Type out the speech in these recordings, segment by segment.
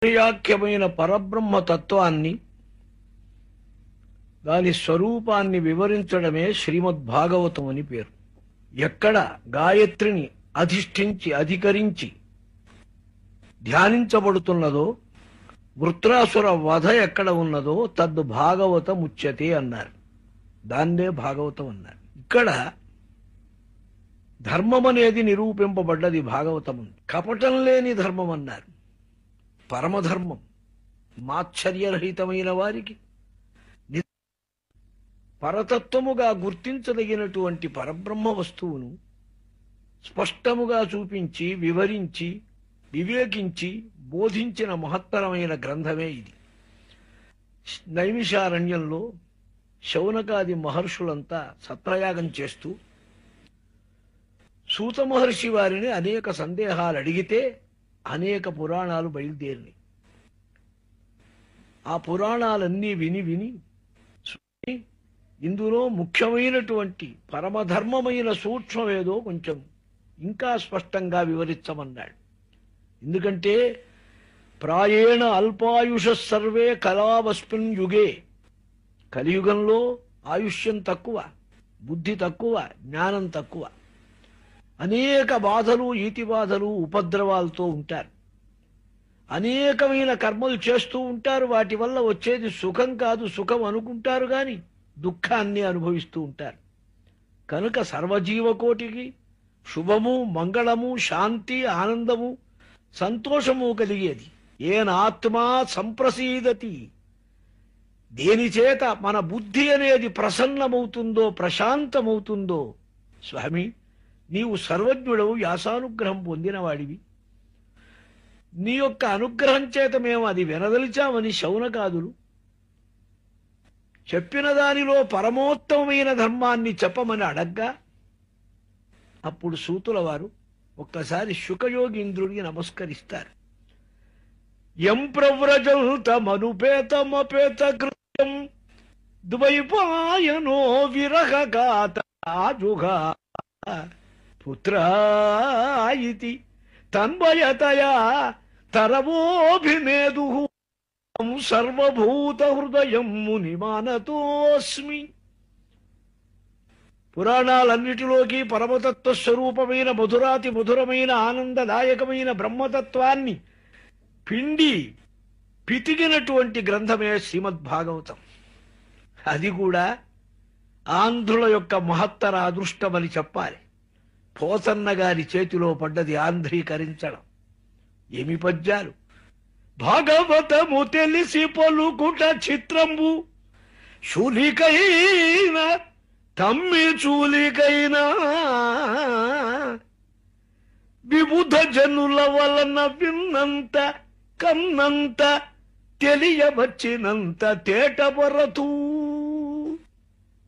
వ్యాఖ్యమైన పరబ్రహ్మ తత్వాన్ని దాని స్వరూపాన్ని వివరించడమే శ్రీమద్భాగవతం అని పేరు. ఎక్కడ గాయత్రిని అధిష్ఠించి అధికరించి ధ్యానించబడుతున్నదో, వృత్రాసుర వధ ఎక్కడ ఉన్నదో తద్ భాగవతముచ్యతే అన్నారు. దాన్నే భాగవతం అన్నారు. ఇక్కడ ధర్మం అనేది నిరూపింపబడ్డది భాగవతం. కపటం లేని ధర్మం అన్నారు. పరమధర్మం, మాత్సర్యరహితమైన వారికి పరతత్వముగా గుర్తించదగినటువంటి పరబ్రహ్మ వస్తువును స్పష్టముగా చూపించి, వివరించి, వివేకించి బోధించిన మహత్తరమైన గ్రంథమే ఇది. నైమిషారణ్యంలో శౌనకాది మహర్షులంతా సత్రయాగం చేస్తూ సూత మహర్షి వారిని అనేక సందేహాలు అడిగితే అనేక పురాణాలు బయలుదేరినాయి. ఆ పురాణాలన్నీ విని విని ఇందులో ముఖ్యమైనటువంటి పరమధర్మమైన సూక్ష్మమేదో కొంచెం ఇంకా స్పష్టంగా వివరించమన్నాడు. ఎందుకంటే ప్రాయేణ అల్పాయుష సర్వే కళావస్మిన్ యుగే, కలియుగంలో ఆయుష్యం తక్కువ, బుద్ధి తక్కువ, జ్ఞానం తక్కువ. అనేక బాధలు, ఈతి బాధలు, ఉపద్రవాలతో ఉంటారు. అనేకమైన కర్మలు చేస్తూ ఉంటారు. వాటి వల్ల వచ్చేది సుఖం కాదు, సుఖం అనుకుంటారు కానీ దుఃఖాన్ని అనుభవిస్తూ ఉంటారు. కనుక సర్వజీవకోటికి శుభము, మంగళము, శాంతి, ఆనందము, సంతోషము కలిగేది ఏనాత్మా సంప్రసీదతి, దేని చేత మన బుద్ధి అనేది ప్రసన్నమవుతుందో, ప్రశాంతమవుతుందో. స్వామి, నీవు సర్వజ్ఞుడవు, వ్యాసానుగ్రహం పొందినవాడివి. నీ యొక్క అనుగ్రహం చేత మేము అది వినదలిచామని శౌనకాదులు చెప్పిన దానిలో పరమోత్తమైన ధర్మాన్ని చెప్పమని అడగ్గా, అప్పుడు సూతుల వారు ఒక్కసారి శుకయోగీంద్రుడికి నమస్కరిస్తారు. యం ప్రవ్రజంతమనుపేతమపేత కృత్యం ద్వైపాయనో విరహగాత ఆజుగా పుత్రాయితి తన్వయతయా తరవోభినేదు సర్వభూత హృదయం మునిమానతోస్మి. పురాణాలన్నిటిలోకి పరమతత్వ స్వరూపమైన మధురాతి మధురమైన ఆనందదాయకమైన బ్రహ్మతత్వాన్ని పిండి పితికినటువంటి గ్రంథమే శ్రీమద్భాగవతం. అది కూడా ఆంధ్రుల యొక్క మహత్తర అదృష్టమని చెప్పాలి. పోతన్న గారి చేతిలో పడ్డది ఆంధ్రీకరించడం. ఏమి పద్యాలు! భాగవతము తెలిసి పలుకుట చిత్రంబు, శూలికైనా తమ్మి చూలికైనా విబుధ జనుల వలన విన్నంత కన్నంత తెలియవచ్చినంత తేటపరతూ.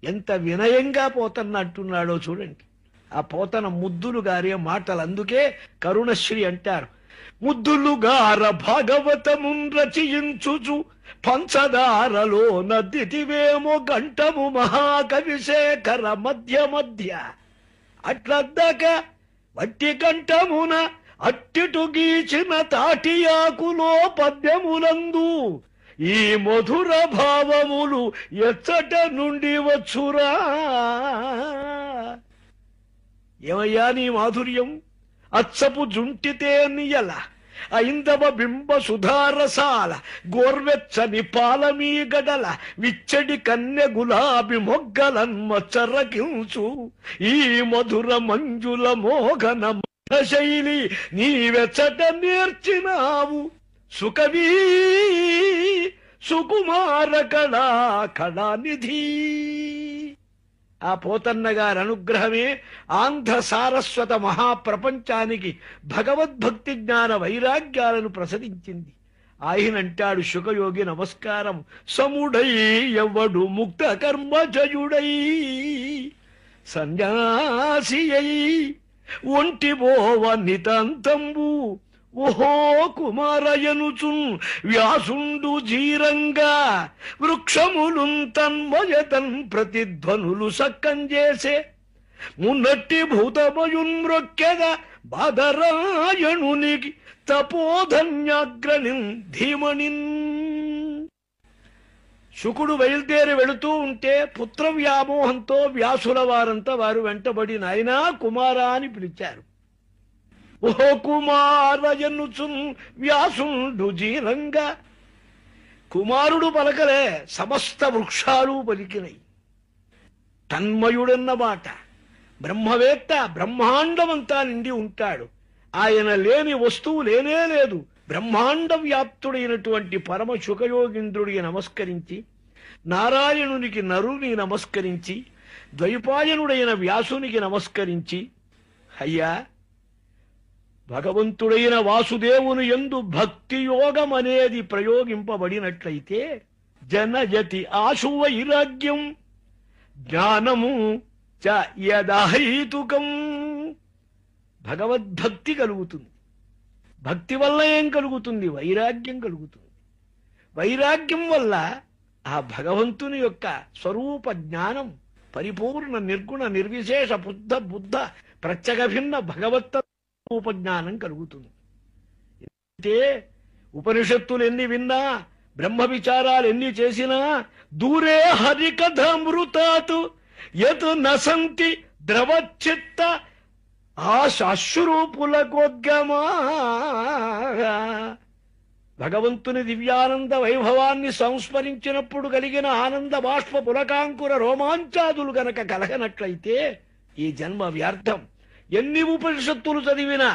ఎంత వినయంగా పోతన్న అంటున్నాడో చూడండి. ఆ పోతన ముద్దులు గారే మాటలు. అందుకే కరుణశ్రీ అంటారు, ముద్దులుగార భాగవతమున్ రచయించుచు పంచదారలో నదితివేమో గంటము మహాకవిశేఖర మధ్య మధ్య. అట్లద్దక వట్టి కంఠమున అట్టిటు గీచిన తాటియాకులో పద్యములందు ఈ మధుర భావములు ఎచ్చట నుండి వచ్చురా. ఏమయ్యా నీ మాధుర్యం! అచ్చపు జుంటితే నియల ఐందవ బింబ సుధారసాల గోర్వెచ్చని పాలమీ గడల విచ్చడి కన్నె గులాబి మొగ్గలన్మచ్చరకించు ఈ మధుర మంజుల మోగన శైలి నీవెచ్చట నేర్చినావు సుకవీ సుకుమార కళా కళానిధి. ఆ పోతన్న గారి అనుగ్రహమే ఆంధ్ర సారస్వత మహాప్రపంచానికి భగవద్భక్తి జ్ఞాన వైరాగ్యాలను ప్రసరించింది. ఆయనంటాడు శుకయోగి నమస్కారం, సముడై ఎవడు ముక్త కర్మజయుడై సన్యాసి అయి ఒంటి బోవ నితంతంబు ఓహో కుమారయనుచున్ వ్యాసుండు జీరంగా వృక్షములున్ తన్మయతన్ ప్రతిధ్వనులు సక్కం చేసే మున్నట్టి భూతమయున్ మ్రొక్కెద బాదరాయణునికి తపోధన్యాగ్రణి ధీమణిన్. శుకుడు బయలుదేరి వెళుతూ ఉంటే పుత్ర వ్యామోహంతో వ్యాసుల వారంతా వారు వెంటబడి నాయనా కుమారా అని పిలిచారు. ఓ కుమారయనుచున్ వ్యాసుండు జీరంగా. కుమారుడు పలకలే, సమస్త వృక్షాలు పలికినాయి. తన్మయుడన్నమాట. బ్రహ్మవేత్త, బ్రహ్మాండమంతా నిండి ఉంటాడు. ఆయన లేని వస్తువు లేనే లేదు. బ్రహ్మాండ వ్యాప్తుడైనటువంటి పరమ శుకయోగీంద్రుడికి నమస్కరించి, నారాయణునికి నరుని నమస్కరించి, ద్వైపాయనుడైన వ్యాసునికి నమస్కరించి, అయ్యా భగవంతుడైన వాసుదేవుని యందు భక్తి యోగం అనేది ప్రయోగింపబడినట్లయితే జనయతి ఆశు వైరాగ్యం జ్ఞానము చ యదహైతుకం. భగవద్భక్తి కలుగుతుంది. భక్తి వల్ల ఏం కలుగుతుంది? వైరాగ్యం కలుగుతుంది. వైరాగ్యం వల్ల ఆ భగవంతుని యొక్క స్వరూప జ్ఞానం, పరిపూర్ణ నిర్గుణ నిర్విశేష బుద్ధ ప్రత్యగ భిన్న భగవత్ రూప జ్ఞానం కలుగుతుంది. అంటే ఉపనిషత్తులు ఎన్ని విన్నా, బ్రహ్మ విచారాలు ఎన్ని చేసినా దూరే హరికథమృతాత్ యత్ నసంతి ద్రవచిత్త ఆశ్రుపులకోద్గమా. భగవంతుని దివ్యానంద వైభవాన్ని సంస్మరించినప్పుడు కలిగిన ఆనంద బాష్ప పులకాంకుర రోమాంచాదులు గనక కలగనట్లయితే ఈ జన్మ వ్యర్థం. ఎన్ని ఉపనిషత్తులు చదివినా,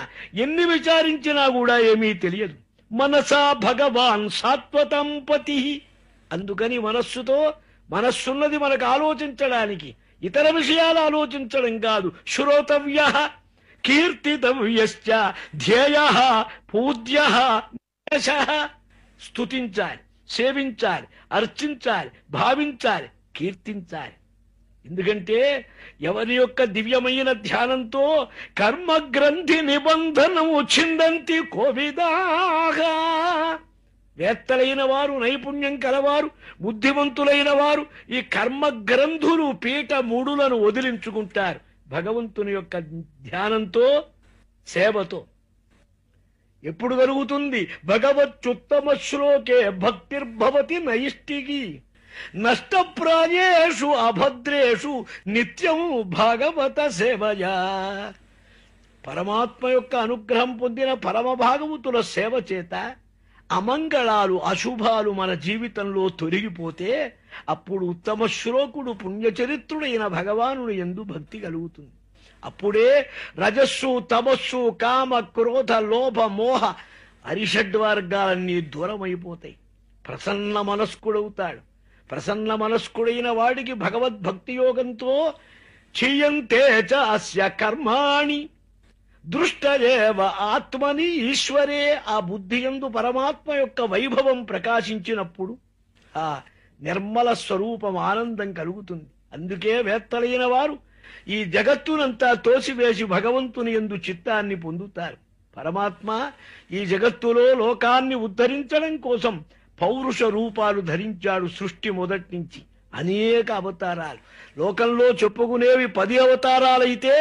ఎన్ని విచారించినా కూడా ఏమీ తెలియదు. మనసా భగవాన్ సాత్వతం పతి. అందుకని మనస్సున్నది మనకు ఆలోచించడానికి, ఇతర విషయాలు ఆలోచించడం కాదు. శ్రోతవ్య కీర్తితవ్యశ్చ ధ్యేయ పూజ్య. స్తుతించాలి, సేవించాలి, అర్చించాలి, భావించాలి, కీర్తించాలి. ఎందుకంటే ఎవరి యొక్క దివ్యమైన ధ్యానంతో కర్మగ్రంథి నిబంధనము చిందంతి కోవిదాగా. వేత్తలైన వారు, నైపుణ్యం కలవారు, బుద్ధిమంతులైన వారు ఈ కర్మగ్రంథులు పీఠ మూడులను వదిలించుకుంటారు భగవంతుని యొక్క ధ్యానంతో, సేవతో. ఎప్పుడు కలుగుతుంది? భగవత్యుత్తమ శ్లోకే భక్తిర్భవతి నైష్టికి. నష్టప్రాయేషు అభద్రేషు నిత్యం భాగవత సేవయా. పరమాత్మ యొక్క అనుగ్రహం పొందిన పరమ భాగవతుల సేవ చేత అమంగళాలు, అశుభాలు మన జీవితంలో తొలగిపోతే అప్పుడు ఉత్తమ శ్లోకుడు, పుణ్యచరిత్రుడైన భగవానుడు యందు భక్తి కలుగుతుంది. అప్పుడే రజస్సు, తమస్సు, కామ, క్రోధ, లోభ, మోహ అరిషడ్వర్గాలన్నీ దూరమైపోతాయి. ప్రసన్న మనస్కుడవుతాడు. ప్రసన్న మనస్కుడైన వాడికి భగవద్భక్తి యోగంతో చీయంతే చ అస్య కర్మాణి దృష్టయేవ ఆత్మని ఈశ్వరే. ఆ బుద్ధి యందు పరమాత్మ యొక్క వైభవం ప్రకాశించినప్పుడు ఆ నిర్మల స్వరూపం ఆనందం కలుగుతుంది. అందుకే వేత్తలైన వారు ఈ జగత్తునంతా తోసివేసి భగవంతుని యందు చిత్తాన్ని పొందుతారు. పరమాత్మ ఈ జగత్తులో లోకాన్ని ఉద్ధరించడం కోసం పౌరుష రూపాలు ధరించాడు. సృష్టి మొదటి నుంచి అనేక అవతారాలు. లోకంలో చెప్పుకునేవి 10 అవతారాలైతే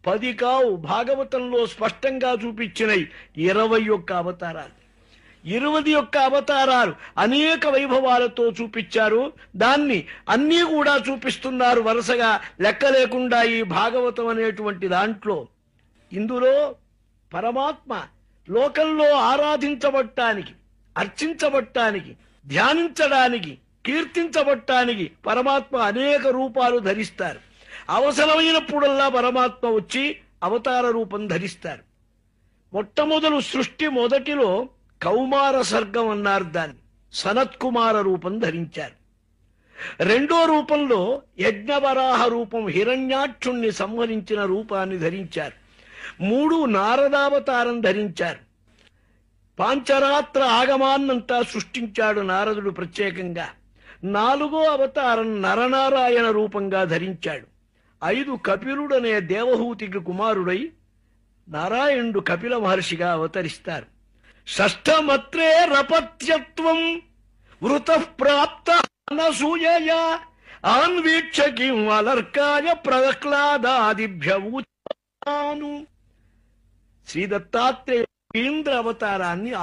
10 కావు. భాగవతంలో స్పష్టంగా చూపించినవి 21 అవతారాలు. 21 అవతారాలు అనేక వైభవాలతో చూపించారు. దాన్ని అన్నీ కూడా చూపిస్తున్నారు వరుసగా లెక్క లేకుండా ఈ భాగవతం అనేటువంటి దాంట్లో. ఇందులో పరమాత్మ లోకంలో ఆరాధించబట్టానికి, అర్చించబట్టానికి, ధ్యానించడానికి, కీర్తించబట్టానికి పరమాత్మ అనేక రూపాలు ధరిస్తారు. అవసరమైనప్పుడల్లా పరమాత్మ వచ్చి అవతార రూపం ధరిస్తారు. మొట్టమొదలు సృష్టి మొదటిలో కౌమార సర్గం అన్నారు, దాన్ని సనత్కుమార రూపం ధరించారు. రెండో రూపంలో యజ్ఞవరాహ రూపం, హిరణ్యాక్షుణ్ణి సంహరించిన రూపాన్ని ధరించారు. 3 నారదావతారం ధరించారు. పాంచరాత్ర ఆగమాన్నంతా సృష్టించాడు నారదుడు ప్రత్యేకంగా. 4వ అవతారం నరనారాయణ రూపంగా ధరించాడు. 5 కపిలుడనే దేవహూతికి కుమారుడై నారాయణుడు కపిల మహర్షిగా అవతరిస్తారు. షష్ఠమత్రే రపత్యత్వం వృత ప్రాప్త అనసూయ ఆన్వీక్షకిం అలర్కాయ ప్రహ్లాదాదిభ్యవూచాను. శ్రీ దత్తాత్రేయ ఇంద్ర అవతారాన్ని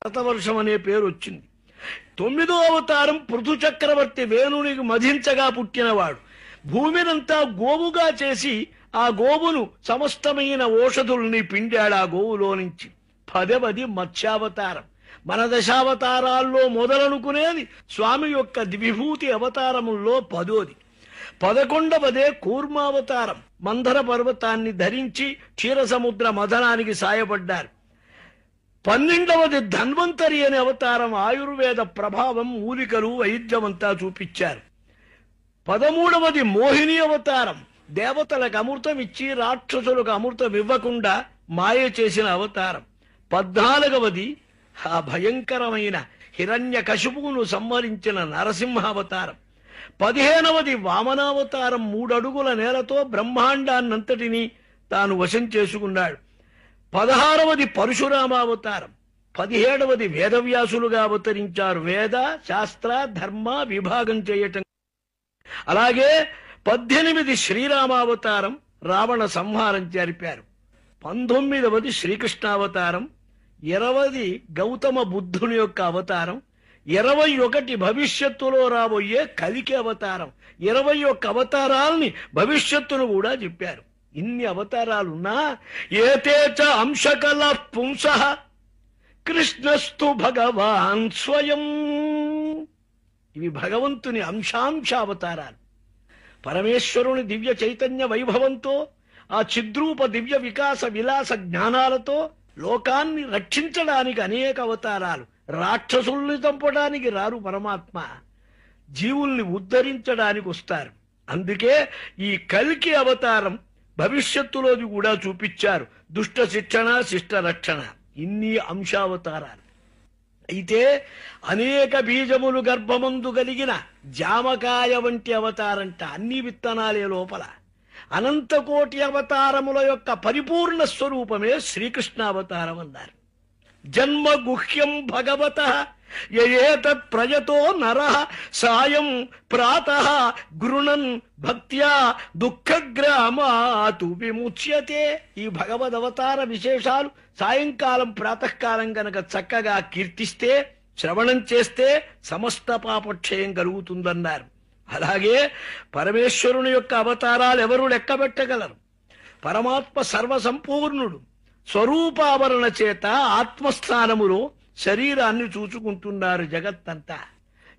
భరతవర్షం అనే పేరు వచ్చింది. 9వ అవతారం పృథు చక్రవర్తి వేణునికి మధించగా పుట్టినవాడు. భూమినంతా గోవుగా చేసి ఆ గోవును సమస్తమైన ఓషధుల్ని పిండాడు ఆ గోవులో నుంచి. 10వది మత్స్యావతారం. మన దశావతారాల్లో మొదలనుకునేది స్వామి యొక్క విభూతి అవతారముల్లో 10వది. 11వదే కూర్మావతారం. మందర పర్వతాన్ని ధరించి క్షీరసముద్ర మథనానికి సాయపడ్డారు. 12వది ధన్వంతరి అనే అవతారం. ఆయుర్వేద ప్రభావం, మూలికలు, వైద్యమంతా చూపించారు. 13వది మోహిని అవతారం. దేవతలకు అమృతం ఇచ్చి రాక్షసులకు అమృతం ఇవ్వకుండా మాయ చేసిన అవతారం. 14వది ఆ భయంకరమైన హిరణ్యకశిపువును సంహరించిన నరసింహ అవతారం. 15వది వామనావతారం. 3 అడుగుల నేలతో బ్రహ్మాండాన్నంతటినీ తాను వశం చేసుకున్నాడు. 16వది పరశురామావతారం. 17వది వేదవ్యాసులుగా అవతరించారు. వేద శాస్త్ర ధర్మ విభాగం చేయటం. అలాగే 18 శ్రీరామావతారం. రావణ సంహారం జరిపారు. 19వది శ్రీకృష్ణావతారం. 20ది గౌతమ బుద్ధుని యొక్క అవతారం. 21 భవిష్యత్తులో రాబోయే కలికి అవతారం. 21 అవతారాల్ని భవిష్యత్తును కూడా చెప్పారు. ఇన్ని అవతారాలున్నా ఏతేచ అంశకల పుంస కృష్ణస్తు భగవాన్ స్వయం. ఇవి భగవంతుని అంశాంశ అవతారాలు. పరమేశ్వరుని దివ్య చైతన్య వైభవంతో, ఆ చిద్రూప దివ్య వికాస విలాస జ్ఞానాలతో లోకాన్ని రక్షించడానికి అనేక అవతారాలు. రాక్షసుల్ని చంపడానికి రారు పరమాత్మ, జీవుల్ని ఉద్ధరించడానికి వస్తారు. అందుకే ఈ కల్కి అవతారం భవిష్యత్తులోది కూడా చూపించారు. దుష్ట శిక్షణ, శిష్ట రక్షణ, ఇన్ని అంశావతారాలు. అయితే అనేక బీజములు గర్భమందు కలిగిన జామకాయ వంటి అవతారంట. అన్ని విత్తనాలే లోపల. అనంతకోటి అవతారముల యొక్క పరిపూర్ణ స్వరూపమే శ్రీకృష్ణావతారం అన్నారు. జన్మ గుహ్యం భగవత ఏతత్ ప్రయతో నరః సాయం ప్రాతః గృణన్ భక్త్యా దుఃఖగ్రామాతు విముచ్యతే. ఈ భగవద్ అవతార విశేషాలు సాయంకాలం ప్రాతకాలం గనక చక్కగా కీర్తిస్తే, శ్రవణం చేస్తే సమస్త పాపక్షయం కలుగుతుందన్నారు. అలాగే పరమేశ్వరుని యొక్క అవతారాలు ఎవరు లెక్కబెట్టగలరు? పరమాత్మ సర్వసంపూర్ణుడు. స్వరూపావరణ చేత ఆత్మస్థానములో శరీరాన్ని చూచుకుంటున్నారు జగత్తంతా.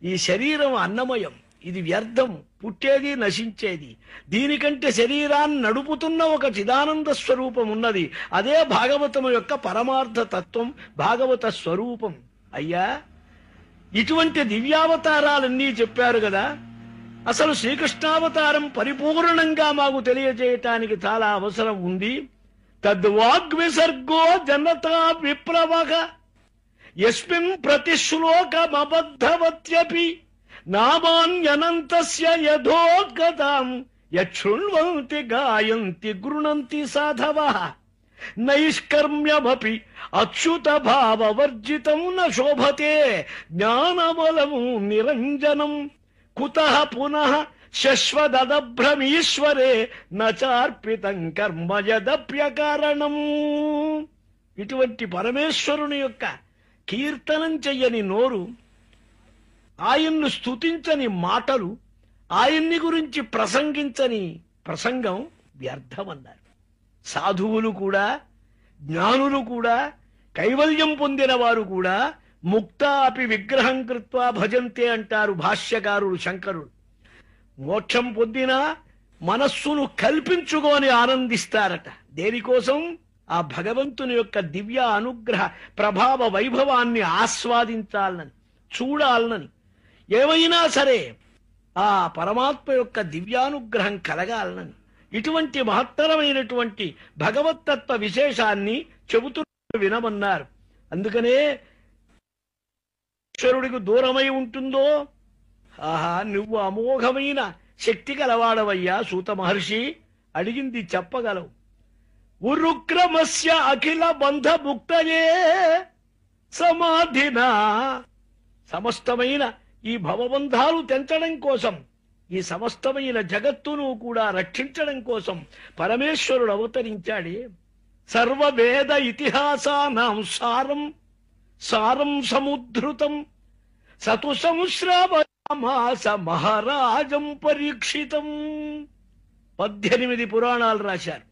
ఈ శరీరం అన్నమయం, ఇది వ్యర్థం, పుట్టేది నశించేది. దీనికంటే శరీరాన్ని నడుపుతున్న ఒక చిదానంద స్వరూపం ఉన్నది. అదే భాగవతము యొక్క పరమార్థ తత్వం, భాగవత స్వరూపం. అయ్యా, ఇటువంటి దివ్యావతారాలన్నీ చెప్పారు కదా. అసలు శ్రీకృష్ణావతారం పరిపూర్ణంగా మాకు తెలియజేయటానికి చాలా అవసరం ఉంది. తద్వాగ్విసర్గో జనతా విప్లవః యస్మిన్ ప్రతిశ్లోకమబద్ధవత్యపి నామాన్యనంతస్య యథోగతాం యశృణ్వంతి గాయంతి గృణంతి సాధవః నైష్కర్మ్యమపి అచ్యుత భావవర్జితం న శోభతే జ్ఞానబలం నిరంజనం కుతః పునః శశ్వదభ్రమీశ్వరే నచార్పితం కర్మ యదప్యకారణం. ఇటువంటి పరమేశ్వరుని యొక్క కీర్తనం చెయ్యని నోరు, ఆయన్ను స్తుతించని మాటలు, ఆయన్ని గురించి ప్రసంగించని ప్రసంగం వ్యర్థమన్నారు. సాధువులు కూడా, జ్ఞానులు కూడా, కైవల్యం పొందిన వారు కూడా ముక్తా అపి విగ్రహం కృత్వా భజంతే అంటారు భాష్యకారులు శంకరులు. మోక్షం పొందినా మనస్సును కల్పించుకొని ఆనందిస్తారట. దేనికోసం? ఆ భగవంతుని యొక్క దివ్య అనుగ్రహ ప్రభావ వైభవాన్ని ఆస్వాదించాలని, చూడాలని, ఏమైనా సరే ఆ పరమాత్మ యొక్క దివ్యానుగ్రహం కలగాలని, ఇటువంటి మహత్తరమైనటువంటి భగవత్తత్వ విశేషాన్ని చెబుతూ వినమన్నారు. అందుకనే ఈశ్వరుడికి దూరమై ఉంటుందో, ఆహా నువ్వు అమోఘమైన శక్తి గలవాడవయ్యా సూత మహర్షి, అడిగింది చెప్పగలవు. ఉరుక్రమస్య అఖిల బంధముక్తయే సమాధినా, సమస్తమైన ఈ భవబంధాలు తెంచడం కోసం, ఈ సమస్తమైన జగత్తును కూడా రక్షించడం కోసం పరమేశ్వరుడు అవతరించాడే. సర్వవేద ఇతిహాసానాం సారం సారం సముద్ధృతం సతు సంశ్రావమాస మహారాజం పరీక్షితం. 18 పురాణాలు రాశారు.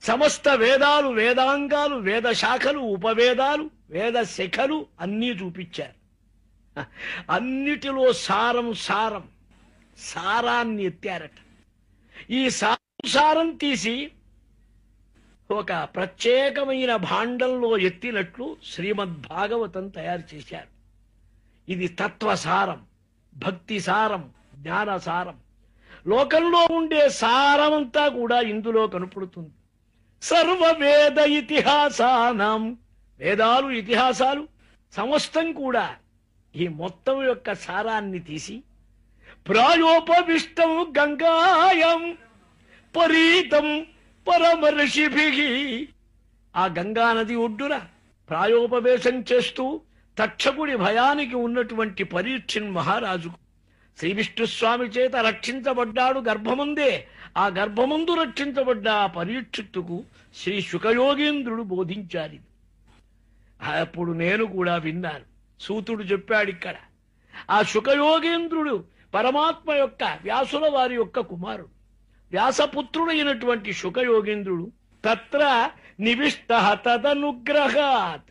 సమస్త వేదాలు, వేదాంగాలు, వేద శాఖలు, ఉపవేదాలు, వేద శిఖలు అన్నీ చూపించారు. అన్నిటిలో సారాన్ని ఎత్తారట. ఈ సారం తీసి ఒక ప్రత్యేకమైన భాండంలో ఎత్తినట్లు శ్రీమద్భాగవతం తయారు చేశారు. ఇది తత్వసారం, భక్తి సారం, జ్ఞానసారం. లోకంలో ఉండే సారమంతా కూడా ఇందులో కనపడుతుంది. సర్వవేద ఇతిహాసానాం, వేదాలు, ఇతిహాసాలు సమస్తం కూడా ఈ మొత్తం యొక్క సారాన్ని తీసి ప్రాయోపవిష్టం గంగాయం పరీతం పరమర్షిభిః, ఆ గంగా నది ఒడ్డున ప్రాయోపవేశం చేస్తూ తక్షకుడి భయానికి ఉన్నటువంటి పరీక్షిన్ మహారాజుకు శ్రీ విష్ణుస్వామి చేత రక్షించబడ్డాడు గర్భమందే. ఆ గర్భమందు రక్షించబడ్డ ఆ పరీక్షిత్తుకు శ్రీ శుకయోగేంద్రుడు బోధించారు. అప్పుడు నేను కూడా విన్నాను. సూతుడు చెప్పాడు ఇక్కడ. ఆ శుకయోగేంద్రుడు పరమాత్మ యొక్క, వ్యాసుల వారి యొక్క కుమారుడు. వ్యాసపుత్రుడైనటువంటి శుకయోగేంద్రుడు తత్ర నివిష్టః తదనుగ్రహాత్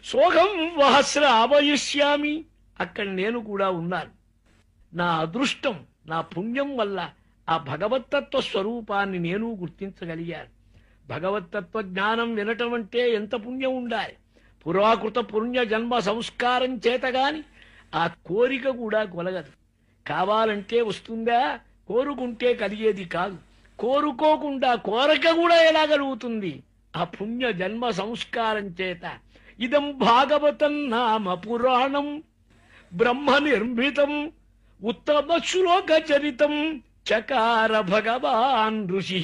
సోహం వహ శ్రావయిష్యామి, అక్కడ నేను కూడా ఉన్నాను. నా అదృష్టం, నా పుణ్యం వల్ల ఆ భగవత్తత్వ స్వరూపాన్ని నేను గుర్తించగలిగాను. భగవత్తత్వ జ్ఞానం వినటం అంటే ఎంత పుణ్యం ఉండాలి. పురాకృత పుణ్య జన్మ సంస్కారం చేతగాని ఆ కోరిక కూడా కొలగదు. కావాలంటే వస్తుందా? కోరుకుంటే కలిగేది కాదు. కోరుకోకుండా కోరిక కూడా ఎలా కలుగుతుంది? ఆ పుణ్య జన్మ సంస్కారం చేత. ఇదం భాగవతం నామ పురాణం బ్రహ్మ నిర్మితం ఉత్తమ శ్లోక చరితం చకార భగవాన్ ఋషి.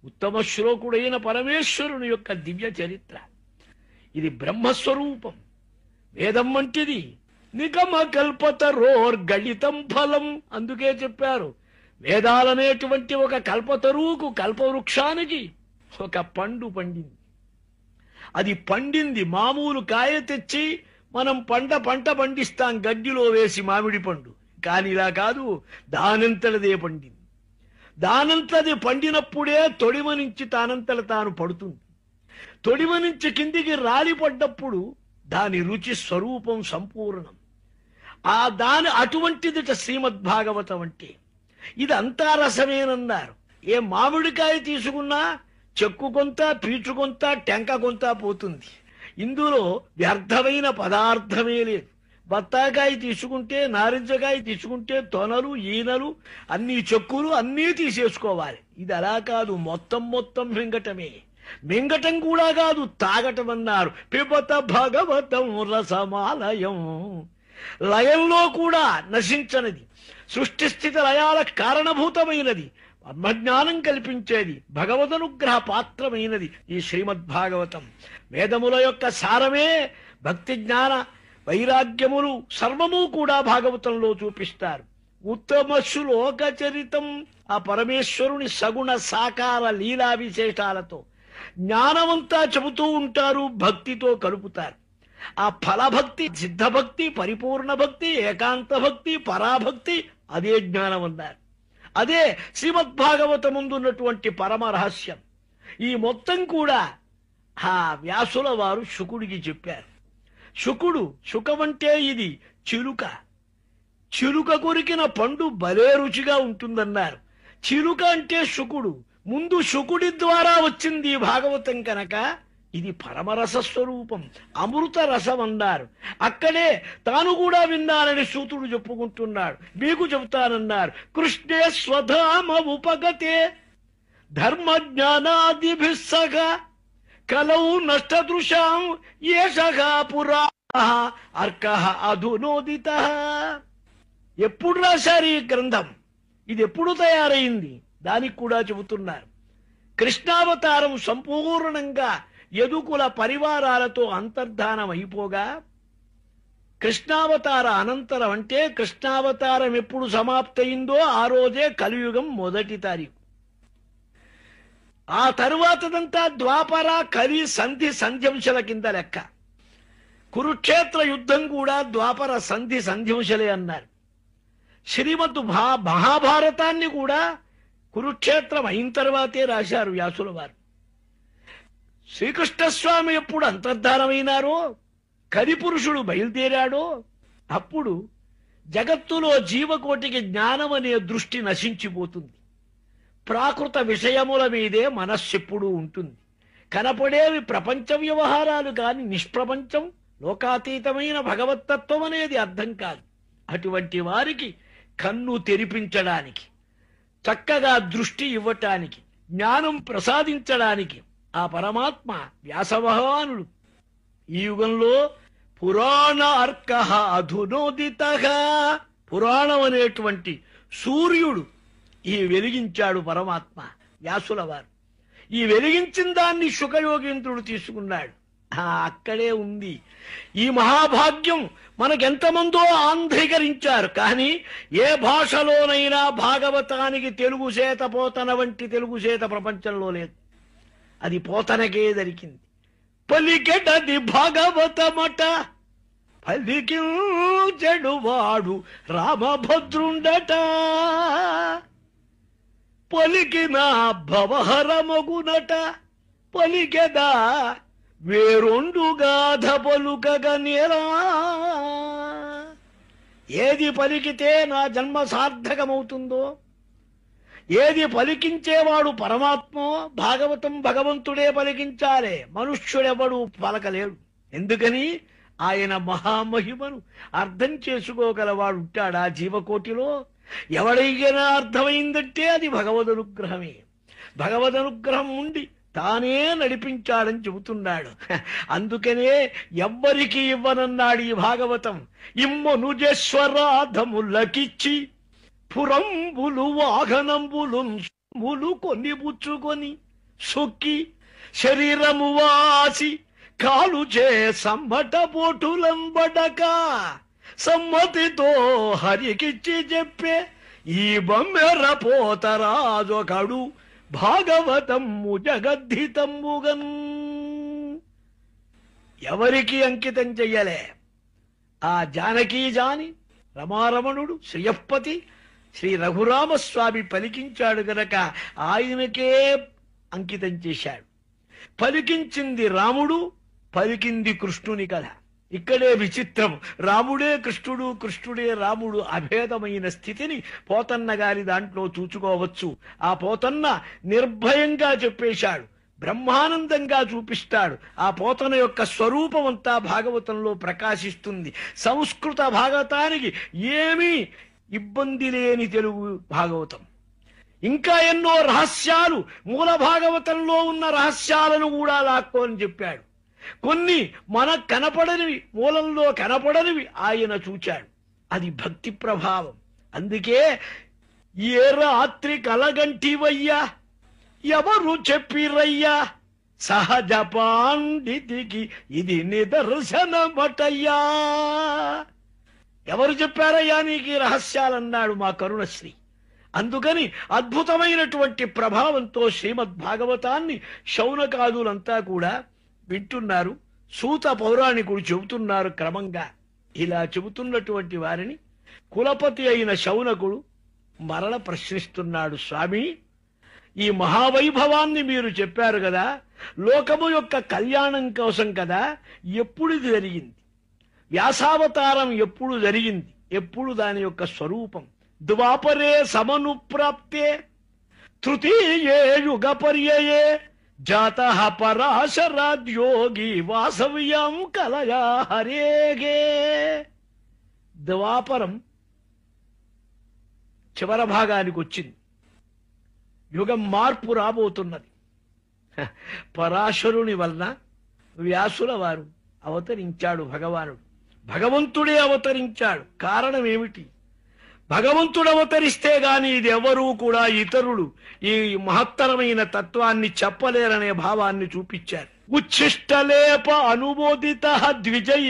ఉత్తమ శ్లోకుడైన పరమేశ్వరుని యొక్క దివ్య చరిత్ర ఇది. బ్రహ్మస్వరూపం, వేదం వంటిది. నిగమ కల్పతరోర్గళితం ఫలం, అందుకే చెప్పారు వేదాలనేటువంటి ఒక కల్పతరువుకు, కల్పవృక్షానికి ఒక పండు పండింది. అది పండింది. మామూలు కాయ తెచ్చి మనం పంట పండిస్తాం గడ్డిలో వేసి, మామిడి పండు. కానీ ఇలా కాదు, దానంతలదే పండింది. దానంతది పండినప్పుడే తొడిమ నుంచి తానంతల తాను పడుతుంది. తొడిమ నుంచి కిందికి రాలిపడ్డప్పుడు దాని రుచి స్వరూపం సంపూర్ణం. ఆ దాని అటువంటిదిట శ్రీమద్భాగవతం అంటే. ఇది అంతా రసమేనన్నారు. ఏ మామిడికాయ తీసుకున్నా చెక్కు కొంత, పీచు కొంత, టెంక కొంత పోతుంది. ఇందులో వ్యర్థమైన పదార్థమే లేదు. బత్తాకాయ తీసుకుంటే, నారింజకాయ తీసుకుంటే తొనలు, ఈనలు, అన్ని చెక్కులు అన్నీ తీసేసుకోవాలి. ఇది అలా కాదు, మొత్తం మొత్తం మింగటమే. మింగటం కూడా కాదు, తాగటం అన్నారు. పిబత భగవతం రసమాలయం. లయంలో కూడా నశించనిది, సృష్టి స్థితి లయాల కారణభూతమైనది, బ్రహ్మజ్ఞానం కల్పించేది, భగవదనుగ్రహ పాత్రమైనది ఈ శ్రీమద్భాగవతం. వేదముల యొక్క సారమే భక్తి జ్ఞాన వైరాగ్యములు సర్వము కూడా భాగవతంలో చూపిస్తారు. ఉత్తమ శ్లోక చరితం, ఆ పరమేశ్వరుని సగుణ సాకార లీలా విశేషాలతో జ్ఞానమంతా చెబుతూ ఉంటారు, భక్తితో కలుపుతారు. ఆ ఫలభక్తి, సిద్ధభక్తి, పరిపూర్ణ భక్తి, ఏకాంత భక్తి, పరాభక్తి, అదే జ్ఞానం అన్నారు. అదే శ్రీమద్భాగవతముందున్నటువంటి పరమ రహస్యం. ఈ మొత్తం కూడా ఆ వ్యాసుల వారు శుకుడికి చెప్పారు. శుకమంటే ఇది చిలుక. చిలుక కొరికిన పండు భలే రుచిగా ఉంటుందన్నారు. చిలుక అంటే శుకుడు. ముందు శుకుడి ద్వారా వచ్చింది ఈ భాగవతం కనుక ఇది పరమరస స్వరూపం, అమృత రసం అన్నారు. అక్కడే తాను కూడా విన్నానని సూతుడు చెప్పుకుంటున్నాడు. మీకు చెబుతానన్నారు. కృష్ణే స్వధామ ఉపగతే ధర్మ జ్ఞానాదిభిస్సగ కలౌ నష్టదృశాం ఏషః పురా అర్కః అధునోదిత. ఎప్పుడు రాశారు ఈ గ్రంథం? ఇది ఎప్పుడు తయారైంది? దానికి కూడా చెబుతున్నారు. కృష్ణావతారం సంపూర్ణంగా యదుకుల పరివారాలతో అంతర్ధానం అయిపోగా కృష్ణావతార అనంతరం, అంటే కృష్ణావతారం ఎప్పుడు సమాప్తయిందో ఆ రోజే కలియుగం 1వ తారీఖు. ఆ తరువాతదంతా ద్వాపర కలి సంధి సంధ్యంశల కింద లెక్క. కురుక్షేత్ర యుద్ధం కూడా ద్వాపర సంధి సంధ్యంశలే అన్నారు. శ్రీమద్ మహాభారతాన్ని కూడా కురుక్షేత్రం అయిన తర్వాతే రాశారు వ్యాసుల వారు. శ్రీకృష్ణస్వామి ఎప్పుడు అంతర్ధానమైనారో, కలిపురుషుడు బయలుదేరాడో అప్పుడు జగత్తులో జీవకోటికి జ్ఞానం అనే దృష్టి నశించిపోతుంది. ప్రాకృత విషయముల మీదే మనస్సెప్పుడూ ఉంటుంది. కనపడేవి ప్రపంచ వ్యవహారాలు కాని నిష్ప్రపంచం, లోకాతీతమైన భగవత్తత్వం అనేది అర్థం కాదు. అటువంటి వారికి కన్ను తెరిపించడానికి, చక్కగా దృష్టి ఇవ్వటానికి, జ్ఞానం ప్రసాదించడానికి ఆ పరమాత్మ వ్యాసభగవానుడు ఈ యుగంలో పురాణ అర్కః అధునోదితః, పురాణం అనేటువంటి సూర్యుడు ఈ వెలిగించాడు పరమాత్మ వ్యాసుల వారు. ఈ వెలిగించిన దాన్ని శుకయోగేంద్రుడు తీసుకున్నాడు. అక్కడే ఉంది ఈ మహాభాగ్యం. మనకెంతమందో ఆంధ్రీకరించారు, కానీ ఏ భాషలోనైనా భాగవతానికి తెలుగు చేత పోతన వంటి తెలుగు చేత ప్రపంచంలో లేదు. అది పోతనకే దొరికింది. పలికెటది భాగవతమట, పలికించెడువాడు రామభద్రుండట, పలికిన భవహరమగునట, పలికెదా వేరొండు గాథ పలుకగా నేరా. ఏది పలికితే నా జన్మ సార్థకమవుతుందో, ఏది పలికించేవాడు పరమాత్మో, భాగవతం భగవంతుడే పలికించాలే, మనుష్యుడెవడు పలకలేడు. ఎందుకని? ఆయన మహామహిమను అర్థం చేసుకోగలవాడు ఉంటాడా జీవకోటిలో? ఎవడైనా అర్థమైందంటే అది భగవదనుగ్రహమే. భగవదనుగ్రహం ఉండి తానే నడిపించాడని చెబుతున్నాడు. అందుకనే ఎవ్వరికి ఇవ్వనన్నాడు ఈ భాగవతం. ఇమ్మనుజేశ్వరాధములకిచ్చి పురంబులు వాహనంబులు కొన్ని పుచ్చుకొని సొక్కి శరీరము వాసి కాలుచే సమ్మట పోటులంబడక సమ్మతితో హరికిచ్చి చెప్పే ఈ బొమ్మెర పోతరాజొకడు భాగవతము జగద్ధితమ్ముగన్. ఎవరికి అంకితం చెయ్యలే. ఆ జానకీ జాని రమారమణుడు శ్రీయపతి శ్రీ రఘురామస్వామి పలికించాడు గనక ఆయనకే అంకితం చేశాడు. పలికించింది రాముడు, పలికింది కృష్ణుని కథ. ఇక్కడే విచిత్రం. రాముడే కృష్ణుడు, కృష్ణుడే రాముడు అభేదమైన స్థితిని పోతన్న గారి దాంట్లో చూచుకోవచ్చు. ఆ పోతన్న నిర్భయంగా చెప్పేశాడు. బ్రహ్మానందంగా చూపిస్తాడు. ఆ పోతన యొక్క స్వరూపం అంతా భాగవతంలో ప్రకాశిస్తుంది. సంస్కృత భాగవతానికి ఏమీ ఇబ్బంది లేని తెలుగు భాగవతం. ఇంకా ఎన్నో రహస్యాలు, మూల భాగవతంలో ఉన్న రహస్యాలను కూడా లాక్కోని చెప్పాడు. కొన్ని మనకు కనపడనివి, మూలంలో కనపడనివి ఆయన చూచాడు. అది భక్తి ప్రభావం. అందుకే ఏ రాత్రి కలగంటివయ్యా, ఎవరు చెప్పిరయ్యా, సహజ పాండితికి ఇది నిదర్శనమటయ్యా. ఎవరు చెప్పారయ్యా నీకు ఈ రహస్యాలన్నాడు మా కరుణశ్రీ. అందుకని అద్భుతమైనటువంటి ప్రభావంతో శ్రీమద్ భాగవతాన్ని శౌనకాదులంతా కూడా వింటున్నారు. సూత పౌరాణికుడు చెబుతున్నారు క్రమంగా. ఇలా చెబుతున్నటువంటి వారిని కులపతి అయిన శౌనకుడు మరల ప్రశ్నిస్తున్నాడు. స్వామి, ఈ మహావైభవాన్ని మీరు చెప్పారు కదా, లోకము యొక్క కళ్యాణం కోసం కదా, ఎప్పుడు జరిగింది? వ్యాసావతారం ఎప్పుడు జరిగింది? ఎప్పుడు దాని యొక్క స్వరూపం? ద్వాపరే సమనుప్రాప్తే తృతీయే యుగ పర్యయే జాతః పరాశరాద్యోగి వాసవ్యం కలయా హరేగే. ద్వాపరం చివర భాగానికి వచ్చింది. యుగం మార్పు రాబోతున్నది. పరాశరుని వలన వ్యాసుల వారు అవతరించాడు భగవానుడు. భగవంతుడే అవతరించాడు. కారణం ఏమిటి? భగవంతుడు అవతరిస్తే గాని ఇది ఎవరూ కూడా ఇతరులు ఈ మహత్తరమైన తత్వాన్ని చెప్పలేరనే భావాన్ని చూపించారు. ఉచ్ఛిష్టలేప అనుమోదిత ద్విజై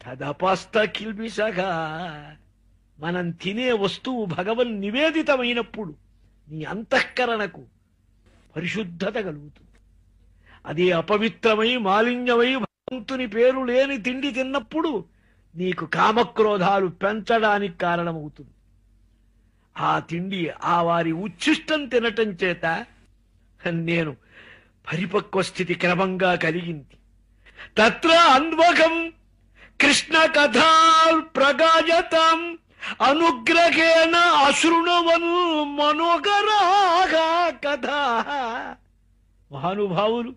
తదపస్థ కిల్బిషగా. మనం తినే వస్తువు భగవన్ నివేదితమైనప్పుడు నీ అంతఃకరణకు పరిశుద్ధత కలుగుతుంది. అది అపవిత్రమై మాలిన్యమై భగవంతుని పేరు లేని తిండి తిన్నప్పుడు నీకు కామక్రోధాలు పెంచడానికి కారణమవుతుంది. ఆ తిండి ఆ వారి ఉచ్ఛిష్టం తినటం చేత నేను పరిపక్వ స్థితి క్రమంగా కలిగింది. తత్ర అన్వగం కృష్ణ కథా ప్రగాయతాం అనుగ్రహేణ అశృణవన్ మనోగరాగా కథ. మహానుభావులు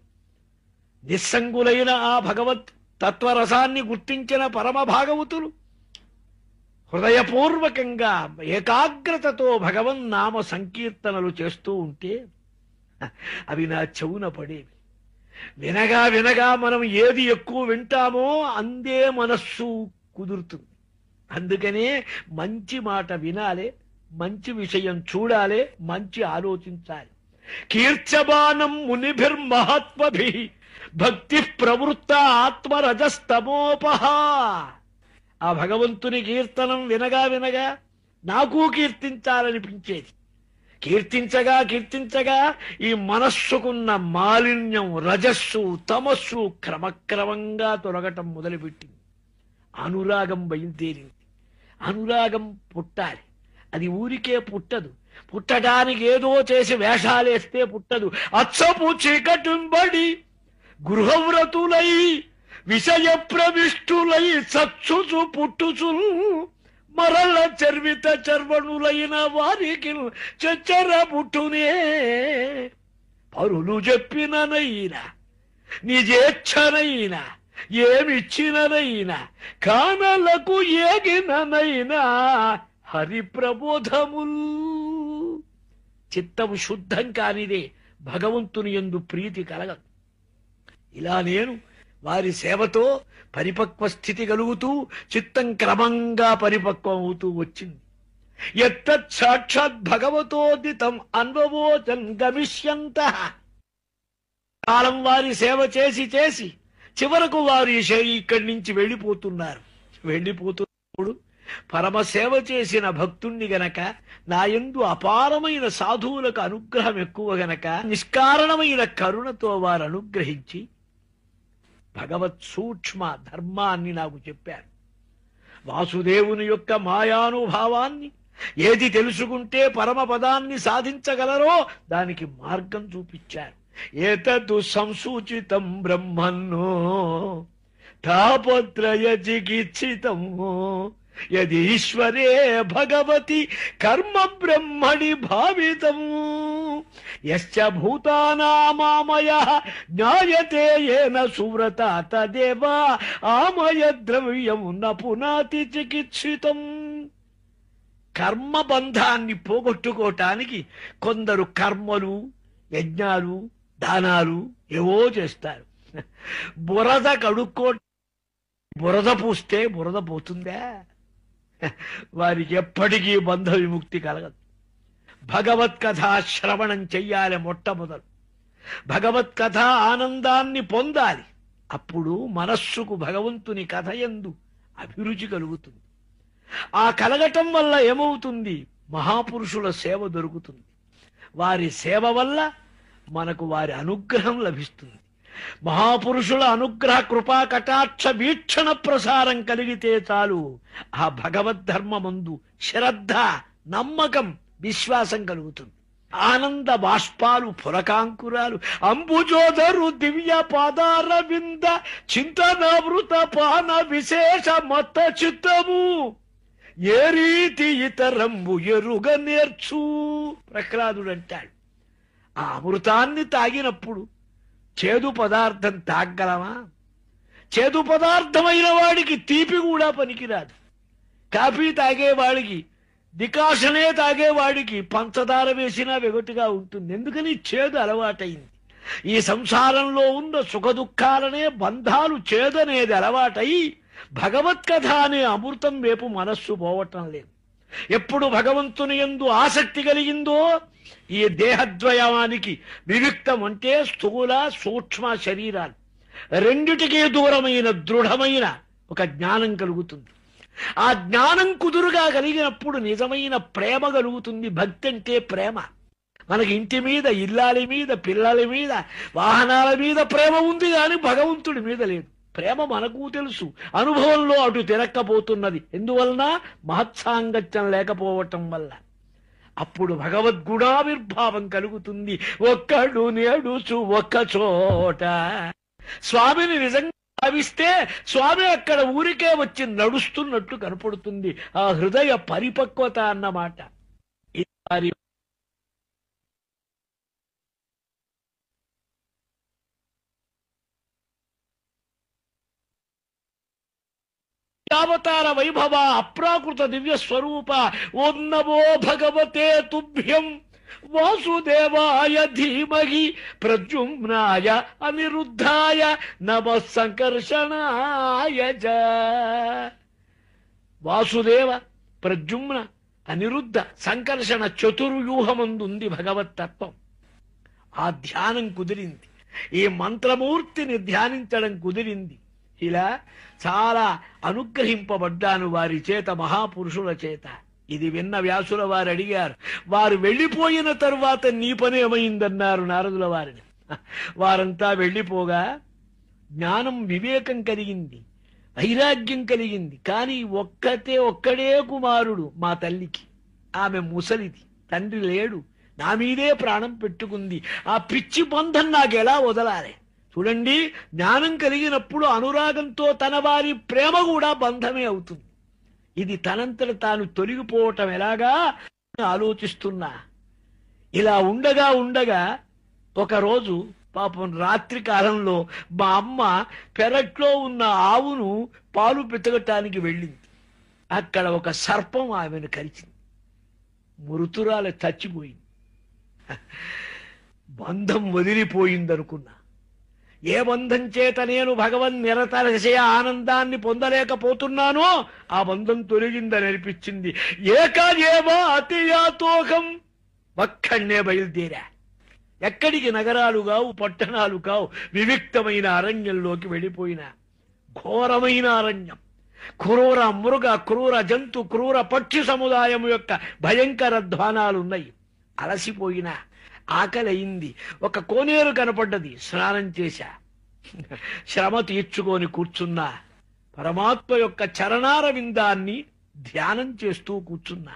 నిస్సంగులైన ఆ భగవత్ తత్వరసాన్ని గుర్తించిన పరమ భాగవతులు హృదయపూర్వకంగా ఏకాగ్రతతో భగవన్నామ సంకీర్తనలు చేస్తూ ఉంటే అవి నా చెవున పడేవి. వినగా వినగా మనం ఏది ఎక్కువ వింటామో అందే మనస్సు కుదురుతుంది. అందుకనే మంచి మాట వినాలి, మంచి విషయం చూడాలి, మంచి ఆలోచించాలి. కీర్చబానం మునిభిర్మహాత్మభి భక్తి ప్రవృత్త ఆత్మరజస్తమోపహ. ఆ భగవంతుని కీర్తనం వినగా వినగా నాకు కీర్తించాలనిపించేది. కీర్తించగా కీర్తించగా ఈ మనస్సుకున్న మాలిన్యం, రజస్సు, తమస్సు క్రమక్రమంగా తొలగటం మొదలుపెట్టింది. అనురాగం బయలుదేరింది. అనురాగం పుట్టాలి. అది ఊరికే పుట్టదు. పుట్టడానికి ఏదో చేసి వేషాలేస్తే పుట్టదు. అచ్చపు చీకటింబడి గృహవ్రతులై విషయ ప్రవిష్టులై చచ్చుచు పుట్టుచు మరల చర్విత చర్వణులైన వారికి చచ్చర పుట్టునే. పరులు చెప్పిననైనా నిజేచ్ఛనైనా ఏమిచ్చిననైనా కానలకు ఏగిననైనా హరి ప్రబోధముల్. చిత్తము శుద్ధం కానిదే భగవంతుని యందు ప్రీతి కలగదు. ఇలా నేను వారి సేవతో పరిపక్వ స్థితి కలుగుతూ చిత్తం క్రమంగా పరిపక్వం అవుతూ వచ్చింది. ఎత్తత్ సాక్షాత్ భగవతోదితం అన్వవోచన్ గమిష్యంత. కాలం వారి సేవ చేసి చేసి చివరకు వారు ఇక్కడి నుంచి వెళ్ళిపోతున్నారు. వెళ్ళిపోతున్నప్పుడు పరమసేవ చేసిన భక్తుణ్ణి గనక, నాయందు అపారమైన సాధువులకు అనుగ్రహం ఎక్కువ గనక నిష్కారణమైన కరుణతో వారు అనుగ్రహించి భగవత్ సూక్ష్మ ధర్మాన్ని నాకు చెప్పారు. వాసుదేవుని యొక్క మాయానుభావాన్ని, ఏది తెలుసుకుంటే పరమపదాన్ని సాధించగలరో దానికి మార్గం చూపించారు. ఏతదు సంసూచితం బ్రహ్మన్నో తాపత్రయ చికిత్సితం యదీశ్వరే భగవతి కర్మ బ్రహ్మణి భావితం యశ్చ భూతానామామయః జ్ఞాయతే ఏన సువ్రత తదేవ ఆమయ ద్రవ్యం న పునాతి చికిత్సితం. కర్మబంధాన్ని పోగొట్టుకోవటానికి కొందరు కర్మలు, యజ్ఞాలు, దానాలు ఏవో చేస్తారు. బురద కడుక్కో, బురద పూస్తే బురద పోతుందా? వారికి ఎప్పటికీ బంధ విముక్తి కలగదు. భగవత్కథ శ్రవణం చెయ్యాలి. మొట్టమొదలు భగవత్కథ ఆనందాన్ని పొందాలి. అప్పుడు మనస్సుకు భగవంతుని కథ యందు అభిరుచి కలుగుతుంది. ఆ కలగటం వల్ల ఏమవుతుంది? మహాపురుషుల సేవ దొరుకుతుంది. వారి సేవ వల్ల మనకు వారి అనుగ్రహం లభిస్తుంది. మహాపురుషుల అనుగ్రహ కృపా కటాక్ష వీక్షణ ప్రసారం కలిగితే చాలు ఆ భగవద్ధర్మమందు శ్రద్ధ, నమ్మకం, విశ్వాసం కలుగుతుంది. ఆనంద బాష్పాలు, పులకాంకురాలు, అంబుజోదరు దివ్య పాదారవింద చింతనావృత పాన విశేష మత చిత్తము ఏ రీతి ఇతరంబు ఎరుగ నేర్చు. ప్రహ్లాదుడు అంటాడు, ఆ అమృతాన్ని తాగినప్పుడు చేదు పదార్థం తాగలమా? చేదు పదార్థమైన వాడికి తీపి కూడా పనికిరాదు. కాఫీ తాగేవాడికి, డికాషనే తాగేవాడికి పంచదార వేసినా వెగటుగా ఉంటుంది. ఎందుకని? చేదు అలవాటైంది. ఈ సంసారంలో ఉన్న సుఖ దుఃఖాలనే బంధాలు చేదనేది అలవాటై భగవత్కథ అనే అమృతం వైపు మనస్సు పోవటం లేదు. ఎప్పుడు భగవంతుని యందు ఆసక్తి కలిగిందో ఈ దేహద్వయానికి వివిక్తం అంటే స్థూల సూక్ష్మ శరీరాలు రెండిటికీ దూరమైన దృఢమైన ఒక జ్ఞానం కలుగుతుంది. ఆ జ్ఞానం కుదురుగా కలిగినప్పుడు నిజమైన ప్రేమ కలుగుతుంది. భక్తి అంటే ప్రేమ. మనకి ఇంటి మీద, ఇల్లాలి మీద, పిల్లల మీద, వాహనాల మీద ప్రేమ ఉంది కానీ భగవంతుడి మీద లేదు. ప్రేమ మనకు తెలుసు, అనుభవంలో అటు తిరక్కపోతున్నది. ఎందువలన? మహత్సాంగత్యం లేకపోవటం వల్ల. అప్పుడు భగవద్గుణావిర్భావం కలుగుతుంది. ఒక్కడు నేడుచు ఒక్క చోట. స్వామిని నిజంగా భావిస్తే స్వామి అక్కడ ఊరికే వచ్చి నడుస్తున్నట్టు కనపడుతుంది. ఆ హృదయ పరిపక్వత అన్నమాట. అవతార వైభవ అప్రాకృత దివ్య స్వరూప ఓం నమో భగవతే తుభ్యం వాసుదేవాయ ధీమహి ప్రద్యుమ్నాయ అనిరుద్ధాయ నమః సంకర్షణాయ చ. వాసుదేవ, ప్రద్యుమ్న, అనిరుద్ధ, సంకర్షణ చతుర్వ్యూహమందుంది భగవత్తత్వం. ఆ ధ్యానం కుదిరింది. ఈ మంత్రమూర్తిని ధ్యానించడం కుదిరింది. ఇలా చాలా అనుగ్రహింపబడ్డాను వారి చేత, మహాపురుషుల చేత. ఇది విన్న వ్యాసుల వారు అడిగారు, వారు వెళ్ళిపోయిన తరువాత నీ పని ఏమైందన్నారు నారదుల వారిని. వారంతా వెళ్ళిపోగా జ్ఞానం, వివేకం కలిగింది, వైరాగ్యం కలిగింది. కానీ ఒక్కడే కుమారుడు మా తల్లికి. ఆమె ముసలిది, తండ్రి లేడు, నా మీదే ప్రాణం పెట్టుకుంది. ఆ పిచ్చి బంధం నాకెలా వదలాలి? చూడండి, జ్ఞానం కలిగినప్పుడు అనురాగంతో తన వారి ప్రేమ కూడా బంధమే అవుతుంది. ఇది తనంతట తాను తొలగిపోవటం ఎలాగా ఆలోచిస్తున్నా. ఇలా ఉండగా ఒకరోజు పాపం రాత్రి కాలంలో మా అమ్మ పెరట్లో ఉన్న ఆవును పాలు పితకటానికి వెళ్ళింది. అక్కడ ఒక సర్పం ఆమెను కరిచింది. మృతురాలు చచ్చిపోయింది. బంధం వదిలిపోయిందనుకున్నా. ఏ బంధం చేత నేను భగవన్ నిరతరశయ ఆనందాన్ని పొందలేకపోతున్నానో ఆ బంధం తొలగిందని అనిపించింది. ఏకాయేవా అతియాతోహం. ఒక్కడే బయలుదేరా. ఎక్కడికి? నగరాలు కావు, పట్టణాలు కావు, వివిక్తమైన అరణ్యంలోకి వెళ్ళిపోయిన ఘోరమైన అరణ్యం. క్రూర మృగ, క్రూర జంతు, క్రూర పక్షి సముదాయం యొక్క భయంకర ధ్వానాలున్నాయి. అలసిపోయినా, ఆకలి అయింది. ఒక కోనేరు కనపడ్డది. స్నానం చేశా. శ్రమ తీర్చుకొని కూర్చున్నా. పరమాత్మ యొక్క చరణార విందాన్ని ధ్యానం చేస్తూ కూర్చున్నా.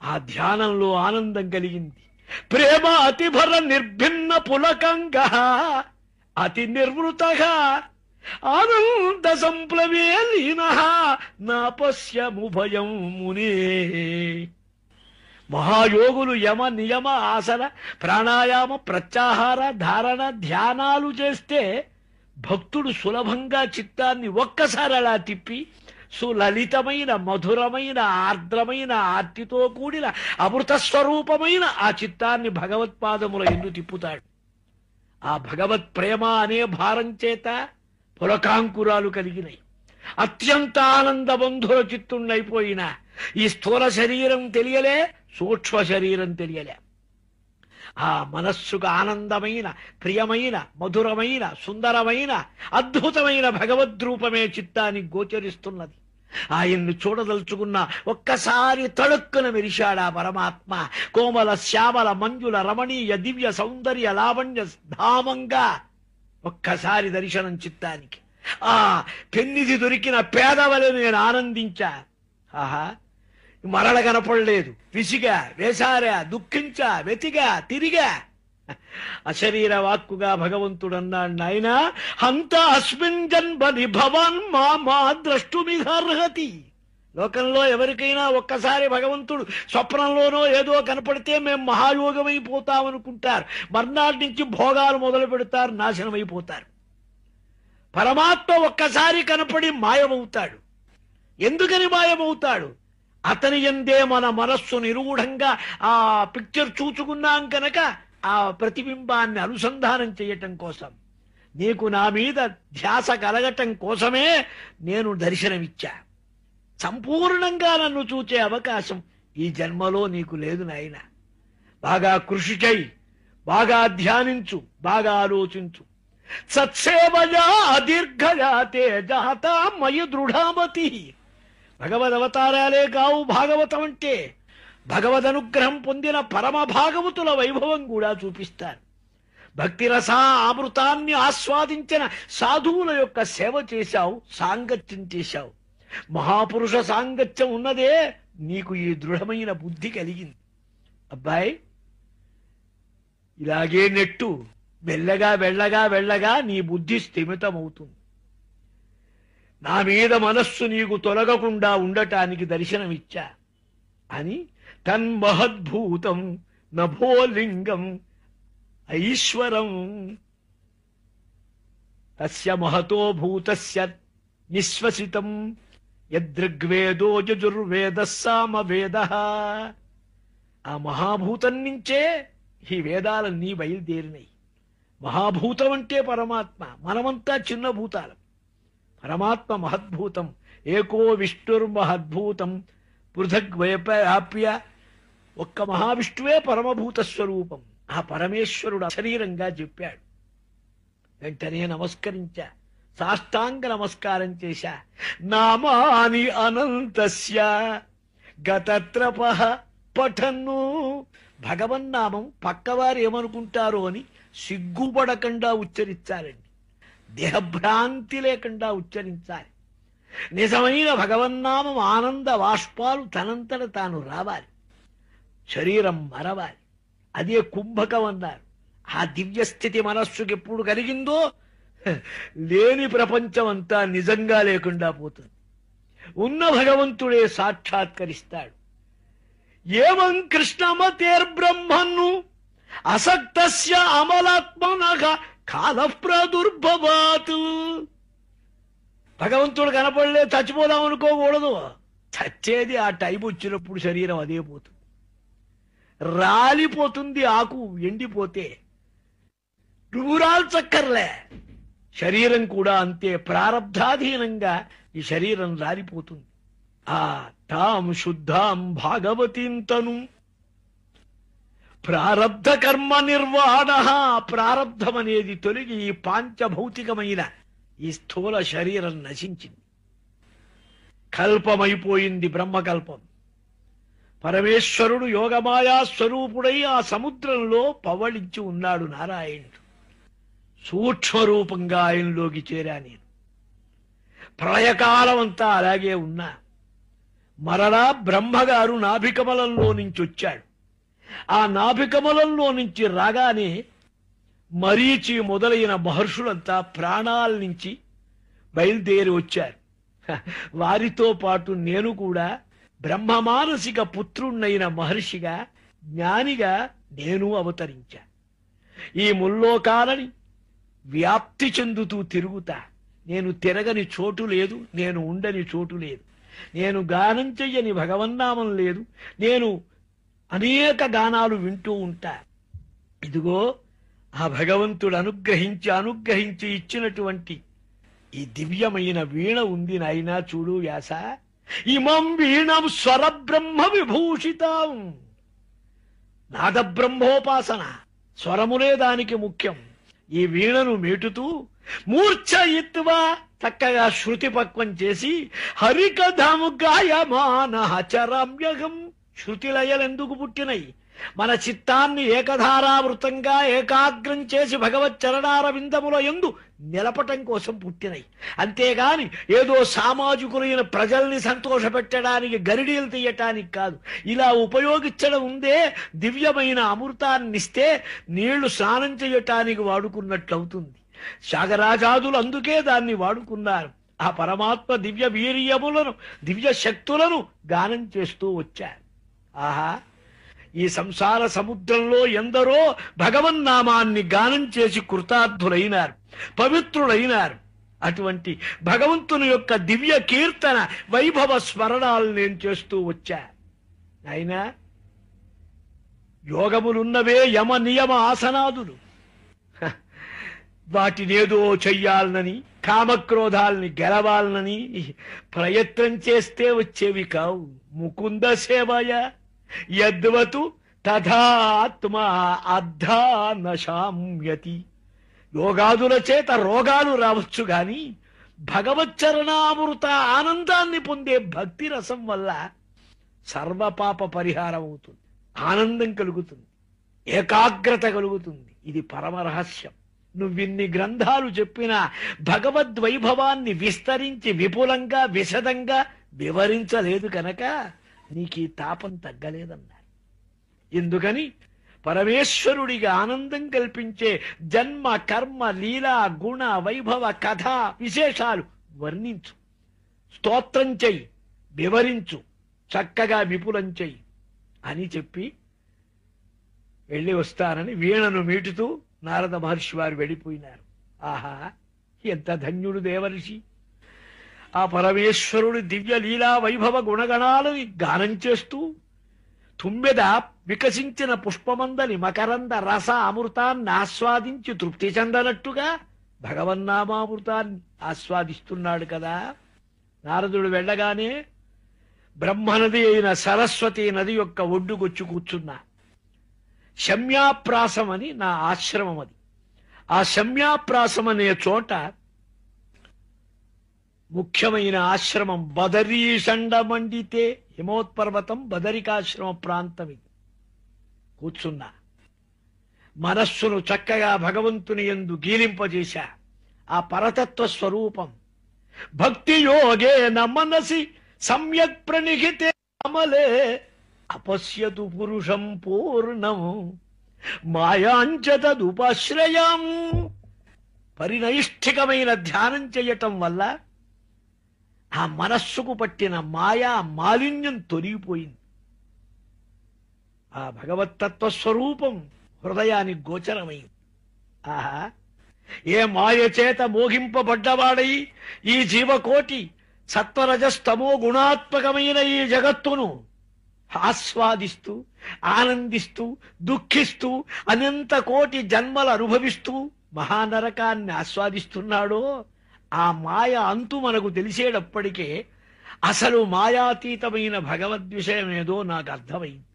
ఆ ధ్యానంలో ఆనందం కలిగింది. ప్రేమ అతిభర నిర్భిన్న పులకంగ అతి నిర్వృత ఆనంద సంప్లవే లీన నాపశ్యముభయం మునే. మహాయోగులు యమ నియమ ఆసన ప్రాణాయామ ప్రత్యాహార ధారణ ధ్యానాలు చేస్తే భక్తుడు సులభంగా చిత్తాన్ని ఒక్కసారి అలా తిప్పి సులలితమైన మధురమైన ఆర్ద్రమైన ఆర్తితో కూడిన అమృత స్వరూపమైన ఆ చిత్తాన్ని భగవత్పాదముల ఎందు తిప్పుతాడు. ఆ భగవత్ ప్రేమ అనే భారం చేత పులకాంకురాలు కలిగినాయి. అత్యంత ఆనందబంధుర చిత్తున్నైపోయిన ఈ స్థూల శరీరం తెలియలే, సూక్ష్మ శరీరం తెలియలే. ఆ మనస్సుకు ఆనందమైన ప్రియమైన మధురమైన సుందరమైన అద్భుతమైన భగవద్రూపమే చిత్తానికి గోచరిస్తున్నది. ఆయన్ను చూడదలుచుకున్న ఒక్కసారి తళుక్కున మెరిశాడా పరమాత్మ. కోమల శ్యామల మంజుల రమణీయ దివ్య సౌందర్య లావణ్య ధామంగా ఒక్కసారి దర్శనం చిత్తానికి. ఆ పెన్నిది దొరికిన పేదవలె నేను ఆనందించా. ఆహా, మరల కనపడలేదు. విసిగా వేసారా, దుఃఖించా, వెతిగా, తిరిగా. అశరీర వాక్కుగా భగవంతుడన్నాడు, నాయనా హంత అస్మిన్ జన్మని భవాన్ మా ద్రష్టుమిహర్హతి. లోకంలో ఎవరికైనా ఒక్కసారి భగవంతుడు స్వప్నంలోనో ఏదో కనపడితే మేము మహాయోగమైపోతామనుకుంటారు. మర్నాటి నుంచి భోగాలు మొదలు పెడతారు, నాశనమైపోతారు. పరమాత్మ ఒక్కసారి కనపడి మాయమవుతాడు. ఎందుకని మాయమవుతాడు? అతని యందే మన మనస్సు నిరూఢంగా ఆ పిక్చర్ చూచుకున్నాం కనుక ఆ ప్రతిబింబాన్ని అనుసంధానం చేయటం కోసం, నీకు నా మీద ధ్యాస కలగటం కోసమే నేను దర్శనమిచ్చా. సంపూర్ణంగా నన్ను చూచే అవకాశం ఈ జన్మలో నీకు లేదు నాయన. బాగా కృషి చెయ్యి, బాగా ధ్యానించు, బాగా ఆలోచించు. సత్సేవయా అదీర్ఘయా తే జాత మయి దృఢామతి. భగవదవతారాలే కావు భాగవతం అంటే. భగవదనుగ్రహం పొందిన పరమ భాగవతుల వైభవం కూడా చూపిస్తారు. భక్తిరస అమృతాన్ని ఆస్వాదించిన సాధువుల యొక్క సేవ చేశావు, సాంగత్యం చేశావు. మహాపురుష సాంగత్యం ఉన్నదే నీకు ఈ దృఢమైన బుద్ధి కలిగింది. అబ్బాయి, ఇలాగే నెట్టు. వెళ్ళగా వెళ్ళగా వెళ్ళగా నీ బుద్ధి స్థిమితమవుతుంది. నా మీద మనస్సు నీకు తొలగకుండా ఉండటానికి దర్శనమిచ్చా అని తన్మహద్భూతం నభోలింగం ఐశ్వరం తస్య మహతో భూతస్య నిశ్వసితం యదృగ్వేదో యజుర్వేద సామవేద. ఆ మహాభూతం నుంచే ఈ వేదాలన్నీ బయలుదేరినాయి. మహాభూతం అంటే పరమాత్మ, మనమంతా చిన్న భూతాలం. పరమాత్మ మహద్భూతం. ఏకో విష్ణుర్మహద్భూతం పృథగ్వ్యాప్య. ఒక్క మహావిష్ణువే పరమభూత స్వరూపం. ఆ పరమేశ్వరుడు శరీరంగా చెప్పాడు. వెంటనే నమస్కరించా, సాష్టాంగ నమస్కారం చేశా. నామాని అనంతస్య గతత్రప పఠన్ను. భగవన్నామం పక్కవారు ఏమనుకుంటారో అని సిగ్గుపడకుండా ఉచ్చరించాలండి. దేహభ్రాంతి లేకుండా ఉచ్చరించాలి. నిజమైన భగవన్నామం ఆనంద బాష్పాలు తనంతట తాను రావాలి, శరీరం మరవాలి. అదే కుంభకం అన్నారు. ఆ దివ్యస్థితి మనస్సుకి ఎప్పుడు కలిగిందో లేని ప్రపంచం అంతా నిజంగా లేకుండా పోతుంది. ఉన్న భగవంతుడే సాక్షాత్కరిస్తాడు. ఏవం కృష్ణమతేర్బ్రహ్మన్ను అసక్తస్య అమలాత్మనః కాల ప్రాదుర్భవాత్. భగవంతుడు కనపడలే చచ్చిపోదాం అనుకోకూడదు. చచ్చేది ఆ టైం వచ్చినప్పుడు. శరీరం అదే పోతుంది, రాలిపోతుంది. ఆకు ఎండిపోతే నువ్వు రాల్చక్కర్లే. శరీరం కూడా అంతే. ప్రారబ్ధాధీనంగా ఈ శరీరం రాలిపోతుంది. ఆ తాం శుద్ధాం భాగవతీం తను ప్రారబ్ధ కర్మ నిర్వాణ. ప్రారబ్ధం అనేది తొలగి ఈ పాంచభౌతికమైన ఈ స్థూల శరీరం నశించింది. కల్పమైపోయింది బ్రహ్మకల్పం. పరమేశ్వరుడు యోగమాయా స్వరూపుడై ఆ సముద్రంలో పవళించి ఉన్నాడు నారాయణుడు. సూక్ష్మరూపంగా ఆయనలోకి చేరా నేను. ప్రళయకాలం అంతా అలాగే ఉన్నా. మరలా బ్రహ్మగారు నాభికమలంలో నుంచి వచ్చాడు. ఆ నాభికమలంలో నుంచి రాగానే మరీచి మొదలైన మహర్షులంతా ప్రాణాల నుంచి బయలుదేరి వచ్చారు. వారితో పాటు నేను కూడా బ్రహ్మమానసిక పుత్రుణ్ణైన మహర్షిగా, జ్ఞానిగా నేను అవతరించా. ఈ ముల్లోకాలని వ్యాప్తి చెందుతూ తిరుగుతా. నేను తిరగని చోటు లేదు, నేను ఉండని చోటు లేదు, నేను గానం చెయ్యని భగవన్నామం లేదు. నేను అనేక గానాలు వింటూ ఉంటా. ఇదిగో ఆ భగవంతుడు అనుగ్రహించి ఇచ్చినటువంటి ఈ దివ్యమైన వీణ ఉంది నాయనా, చూడు వ్యాస. ఇమం వీణం స్వర బ్రహ్మ విభూషితం. నాద బ్రహ్మోపాసన, స్వరములే దానికి ముఖ్యం. ఈ వీణను మీటుతూ మూర్ఛయిత్వా, చక్కగా శృతి పక్వం చేసి, హరికథము గాయమాన చరమ్యగం. శృతి లయలెందుకు పుట్టినయి? మన చిత్తాన్ని ఏకధారావృతంగా ఏకాగ్రం చేసి భగవత్ చరణారవిందముల యందు నిలపటం కోసం పుట్టినయి. అంతేగాని ఏదో సామాజికులైన ప్రజల్ని సంతోషపెట్టడానికి, గరిడీలు తీయటానికి కాదు. ఇలా ఉపయోగించడం ఉందే, దివ్యమైన అమృతాన్నిస్తే నీళ్లు స్నానం చేయటానికి వాడుకున్నట్లవుతుంది. త్యాగరాజాదులు అందుకే దాన్ని వాడుకున్నారు. ఆ పరమాత్మ దివ్య వీర్యములను, దివ్య శక్తులను గానం చేస్తూ వచ్చారు. ఆహా, ఈ సంసార సముద్రంలో ఎందరో భగవన్నామాన్ని గానం చేసి కృతార్థులైనారు, పవిత్రులైనారు. అటువంటి భగవంతుని యొక్క దివ్య కీర్తన వైభవ స్మరణాలు నేను చేస్తూ వచ్చా. అయినా యోగములున్నవే యమ నియమ ఆసనాదులు. వాటినేదో చెయ్యాలనని, కామక్రోధాలని గెలవాలనని ప్రయత్నం చేస్తే వచ్చేవి కావు. ముకుంద సేవయ యద్వతు తథాత్మా అర్ధా నశామ్యతి. యోగాదుల చేత రోగాలు రావచ్చు గాని భగవచ్చరణామృత ఆనందాన్ని పొందే భక్తి రసం వల్ల సర్వపాప పరిహారం అవుతుంది, ఆనందం కలుగుతుంది, ఏకాగ్రత కలుగుతుంది. ఇది పరమరహస్యం. నువ్విన్ని గ్రంథాలు చెప్పినా భగవద్వైభవాన్ని విస్తరించి విపులంగా విశదంగా వివరించలేదు కనుక నీకీ తాపం తగ్గలేదన్నారు. ఎందుకని? పరమేశ్వరుడిగా ఆనందం కల్పించే జన్మ కర్మ లీలా గుణ వైభవ కథ విశేషాలు వర్ణించు, స్తోత్రం చెయ్యి, వివరించు, చక్కగా విపులం చెయ్యి అని చెప్పి వెళ్ళి వస్తానని వీణను మీటుతూ నారద మహర్షి వారు వెళ్ళిపోయినారు. ఆహా, ఎంత ధన్యుడు దేవర్షి! ఆ పరమేశ్వరుడి దివ్య లీలా వైభవ గుణగణాలని గానం చేస్తూ తుమ్మెద వికసించిన పుష్పమందని మకరంద రస అమృతాన్ని ఆస్వాదించి తృప్తి చెందనట్టుగా భగవన్నామామృతాన్ని ఆస్వాదిస్తున్నాడు కదా. నారదుడు వెళ్ళగానే బ్రహ్మనది అయిన సరస్వతి నది యొక్క ఒడ్డుకొచ్చి కూర్చున్నా. శమ్యాప్రాసం అని నా ఆశ్రమం అది. ఆ శమ్యాప్రాసం అనే చోట ముఖ్యమైన ఆశ్రమం బదరీషండ మండితే, హిమోత్పర్వతం బదరికాశ్రమ ప్రాంతం ఇది. కూర్చున్నా. మనస్సును చక్కగా భగవంతుని యందు గీలింపజేశా. ఆ పరతత్వ స్వరూపం భక్తి యోగే మనసి సమ్యక్ ప్రణిహితే అమలే అపశ్యతు పురుషం పూర్ణం మాయాంచతదుపాశ్రయం. పరినైష్ఠికమైన ధ్యానం చేయటం వల్ల ఆ మనస్సుకు పట్టిన మాయా మాలిన్యం తొలగిపోయింది. ఆ భగవత్తత్వ స్వరూపం హృదయానికి గోచరమైంది. ఆహా, ఏ మాయ చేత మోహింపబడ్డవాడై ఈ జీవకోటి సత్వరజస్తమో గుణాత్మకమైన ఈ జగత్తును ఆస్వాదిస్తూ ఆనందిస్తూ దుఃఖిస్తూ అనంత కోటి జన్మలు అనుభవిస్తూ మహానరకాన్ని ఆస్వాదిస్తున్నాడో, ఆ మాయ అంతు మనకు తెలిసేటప్పటికే అసలు మాయాతీతమైన భగవద్విషయం ఏదో నాకు అర్థమైంది.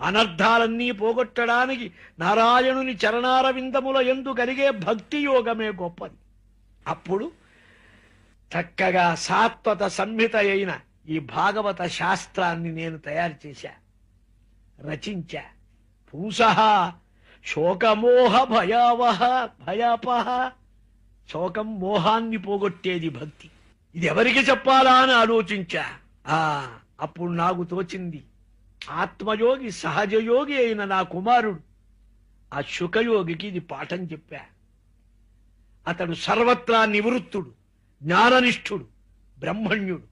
అనర్థాలన్నీ పోగొట్టడానికి నారాయణుని చరణారవిందముల యందు కలిగే భక్తి యోగమే గొప్పది. అప్పుడు చక్కగా సాత్వత సంహిత అయిన ఈ భాగవత శాస్త్రాన్ని నేను తయారు చేశా, రచించా. పూసః శోకమోహ భయాపహ. శోకం మోహాన్ని పోగొట్టేది భక్తి. ఇది ఎవరికి చెప్పాలా అని ఆలోచించా. అప్పుడు నాకు తోచింది, ఆత్మయోగి సహజయోగి అయిన నా కుమారుడు ఆ శుకయోగికి ఇది పాఠం చెప్పా. అతడు సర్వత్రా నివృత్తుడు, జ్ఞాననిష్ఠుడు, బ్రహ్మణ్యుడు.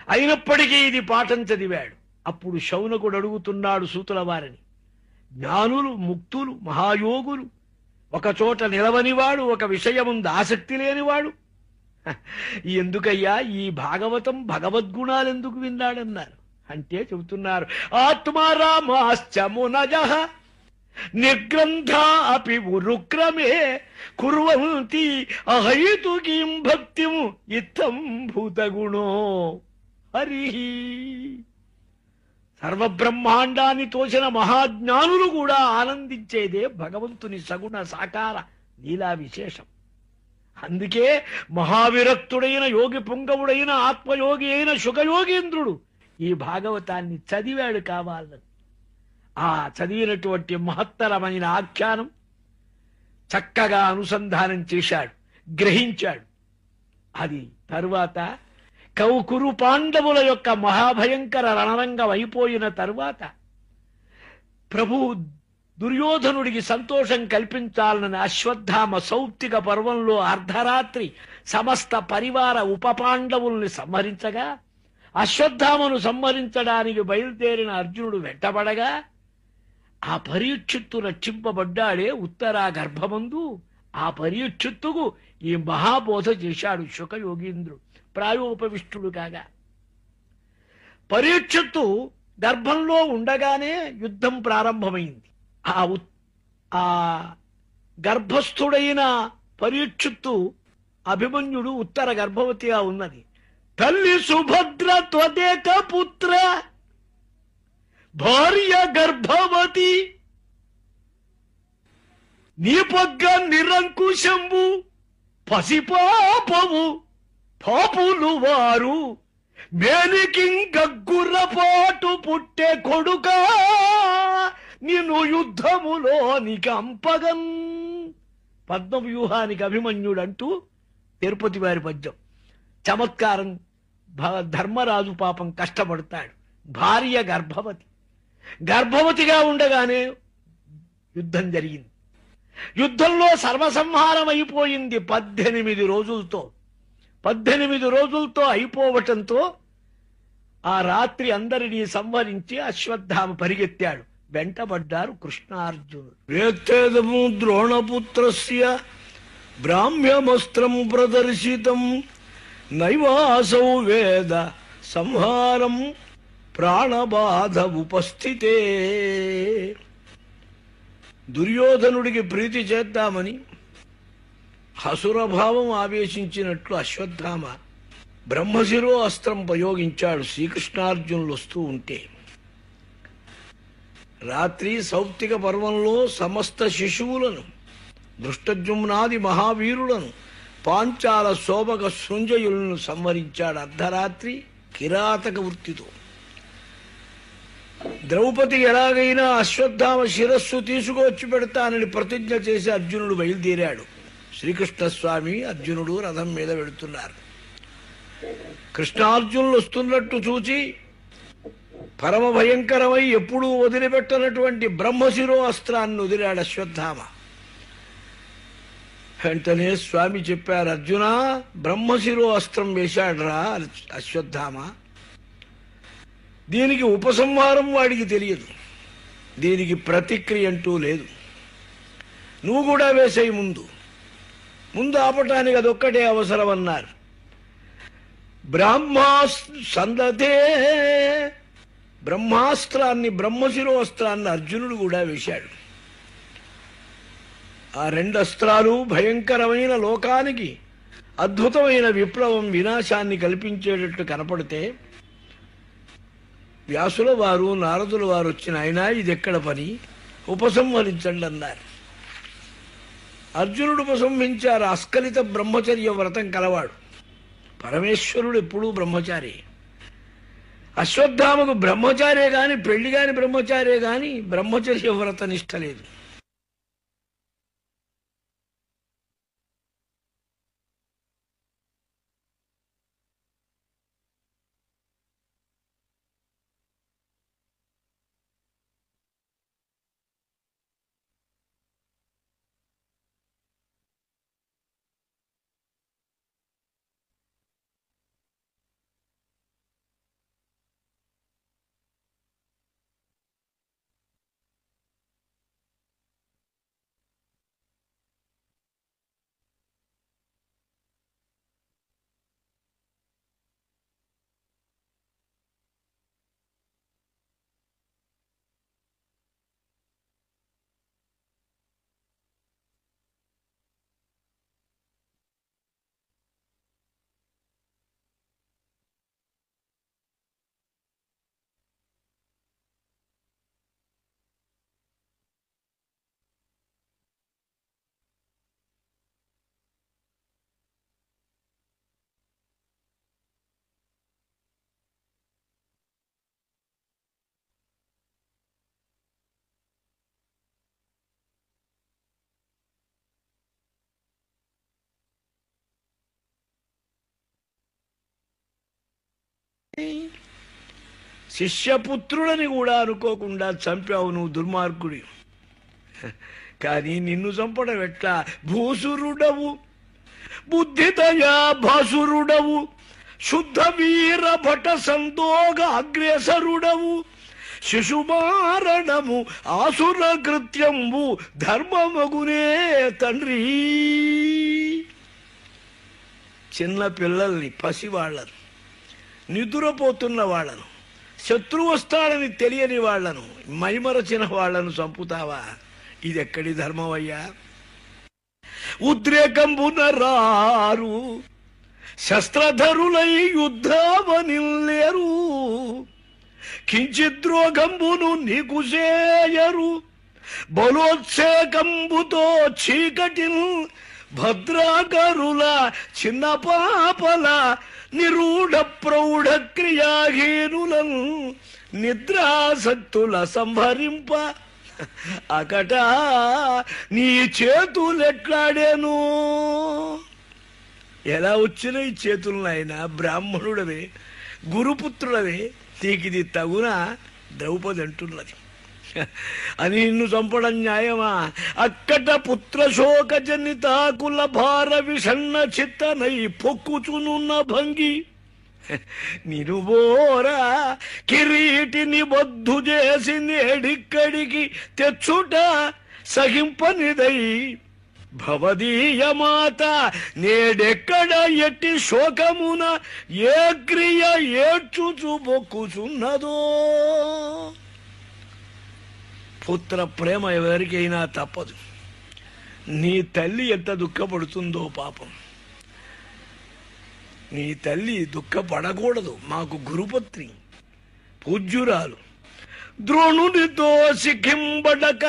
అయినప్పటికీ ఇది పాఠం చదివాడు. అప్పుడు శౌనకుడు అడుగుతున్నాడు సూతుల వారిని, జ్ఞానులు, ముక్తులు, మహాయోగులు ఒకచోట నిలవనివాడు, ఒక విషయముందు ఆసక్తి లేనివాడు ఎందుకయ్యా ఈ భాగవతం భగవద్గుణాలెందుకు విన్నాడన్నారు. అంటే చెబుతున్నారు, ఆత్మారామాశ్చ మునజః నిర్గ్రంథా అపి ఉరుక్రమే కుర్వంతి అహైతుకీం భక్తిం ఇత్థం భూతగుణో హరి. సర్వబ్రహ్మాండాన్ని తోచిన మహాజ్ఞానులు కూడా ఆనందించేదే భగవంతుని సగుణ సాకార లీలా విశేషం. అందుకే మహావిరక్తుడైన యోగి పుంగవుడైన ఆత్మయోగి అయిన శుకయోగేంద్రుడు ఈ భాగవతాన్ని చదివాడు కావాలని. ఆ చదివినటువంటి మహత్తరమైన ఆఖ్యానం చక్కగా అనుసంధానం చేశాడు, గ్రహించాడు. అది తరువాత కౌకురు పాండవుల యొక్క మహాభయంకర రణరంగం అయిపోయిన తరువాత ప్రభు దుర్యోధనుడికి సంతోషం కల్పించాలని అశ్వత్థామ సౌప్తిక పర్వంలో అర్ధరాత్రి సమస్త పరివార ఉప పాండవుల్ని సంహరించగా, అశ్వత్థామను సంహరించడానికి బయలుదేరిన అర్జునుడు వెంటబడగా, ఆ పరీక్షిత్తు రక్షింపబడ్డాడే ఉత్తరా గర్భమందు. ఆ పరీక్షిత్తుకు ఈ మహాబోధ చేశాడు శుకయోగీంద్రుడు ప్రాయోపవిష్టుడు కాగా. పరీక్షిత్తు గర్భంలో ఉండగానే యుద్ధం ప్రారంభమైంది. ఆ గర్భస్థుడైన పరీక్షిత్తు అభిమన్యుడు ఉత్తర గర్భవతిగా ఉన్నది. తల్లి సుభద్ర త్వదేక పుత్ర భార్య గర్భవతి నీపగ్గ నిరంకుశంబు పసిపాపవు పాపులు వారు మేనికింగగ్గుర్రపాటు పుట్టే కొడుకా నిన్ను యుద్ధములోనికి అంపగన్. పద్మవ్యూహానికి అభిమన్యుడంటూ తిరుపతి వారి పద్యం. చమత్కారం. ధర్మరాజు పాపం కష్టపడతాడు. భార్య గర్భవతి. గర్భవతిగా ఉండగానే యుద్ధం జరిగింది. యుద్ధంలో సర్వసంహారం అయిపోయింది 18 రోజులతో. 18 రోజులతో అయిపోవటంతో ఆ రాత్రి అందరినీ సంహరించి అశ్వత్థామ పరిగెత్తాడు. వెంటబడ్డారు కృష్ణార్జునుడు. వేత్తేదము ద్రోణపుత్రస్య బ్రాహ్మ్యమస్త్రం ప్రదర్శితం నైవాసౌ వేద సంహారం ప్రాణబాధ ఉపస్థితే. దుర్యోధనుడికి ప్రీతి చేద్దామని హసురభావం ఆవేశించినట్లు అశ్వత్థామ బ్రహ్మశిరో అస్త్రం ప్రయోగించాడు శ్రీకృష్ణార్జునులు వస్తూ ఉంటే. రాత్రి సౌప్తిక పర్వంలో సమస్త శిశువులను, దృష్టజుమ్నాది మహావీరులను, పాంచాల శోభక శృంజయులను సంహరించాడు అర్ధరాత్రి కిరాతక వృత్తితో. ద్రౌపది ఎలాగైనా అశ్వత్థామ శిరస్సు తీసుకువచ్చి పెడతానని ప్రతిజ్ఞ చేసి అర్జునుడు బయలుదేరాడు. శ్రీకృష్ణస్వామి అర్జునుడు రథం మీద వెళుతున్నారు. కృష్ణార్జునులు వస్తున్నట్టు చూచి పరమ భయంకరమై ఎప్పుడూ వదిలిపెట్టనటువంటి బ్రహ్మశిరో అస్త్రాన్ని వదిలాడు అశ్వత్థామ. వెంటనే స్వామి చెప్పారు, అర్జున బ్రహ్మశిరో అస్త్రం వేశాడురా అశ్వత్థామ. దీనికి ఉపసంహారం వాడికి తెలియదు, దీనికి ప్రతిక్రియ అంటూ లేదు. నువ్వు కూడా వేసేయి, ముందు ఆపటానికి అదొక్కటే అవసరం అన్నారు. సందతే బ్రహ్మాస్త్రాన్ని, బ్రహ్మశిరో అస్త్రాన్ని అర్జునుడు కూడా వేశాడు. ఆ 2 అస్త్రాలు భయంకరమైన లోకానికి అద్భుతమైన విప్లవం, వినాశాన్ని కల్పించేటట్టు కనపడితే వ్యాసుల వారు, నారదుల వారు వచ్చిన ఆయన ఇది ఎక్కడ పని, ఉపసంహరించండి అన్నారు. అర్జునుడు ఉపసంహరించారు. అస్కలిత బ్రహ్మచర్య వ్రతం కలవాడు. పరమేశ్వరుడు ఎప్పుడూ బ్రహ్మచారి. అశ్వత్థామకు బ్రహ్మచారే గాని, పెళ్లి గాని బ్రహ్మచారే గాని బ్రహ్మచర్య వ్రత నిష్ట లేదు. శిష్యపుత్రులని కూడా అనుకోకుండా చంపావు నువ్వు దుర్మార్గుడి. కానీ నిన్ను చంపడం ఎట్లా? భూసురుడవు, బుద్ధితయా భాసురుడవు, శుద్ధ వీర భట సందోగ అగ్రేసరుడవు, శిశుమారణము ఆసుర కృత్యంబు ధర్మమగునే తండ్రి. చిన్న పిల్లల్ని, పసివాళ్లను, నిద్రపోతున్న వాళ్లను, శత్రువు వస్తాడని తెలియని వాళ్లను, మైమరచిన వాళ్లను చంపుతావా? ఇదెక్కడి ధర్మమయ్యా? ఉద్రేకంబున రారు శస్త్రధరులై యుద్ధమనిల్లేరు, కించిద్రోగంబును నీకు చేయరు, బలోత్సేకంబుతో చీకటిన్ భద్రాకరుల చిన్న పాపల నిరూఢ ప్రౌఢ క్రియాహీనులను నిద్రాసక్తుల సంహరింప అకట నీ చేతులెట్లాడేను? ఎలా వచ్చినాయి చేతులు నాయన? బ్రాహ్మణుడవే, గురుపుత్రుడవే, నీకిది తగునా? ద్రౌపది అంటున్నది. అని నిన్ను చంపడం న్యాయమా? అక్కట పుత్రశోక జనితాకుల భార విషణ్ణ చిత్తనై పొక్కుచునున్న భంగి నిరుబోరా కిరీటిని బొద్దు చేసి నేడిక్కడికి తెచ్చుట సహింపనిదై భవదీయ మాత నేడెక్కడ ఎట్టి శోకమున ఏ క్రియ ఏడ్చుచు బొక్కుచున్నదో. పుత్ర ప్రేమ ఎవరికైనా తప్పదు. నీ తల్లి ఎంత దుఃఖపడుతుందో పాపం. నీ తల్లి దుఃఖపడకూడదు. మాకు గురుపత్రి, పూజ్యురాలు, ద్రోణునితో సిఖింబడక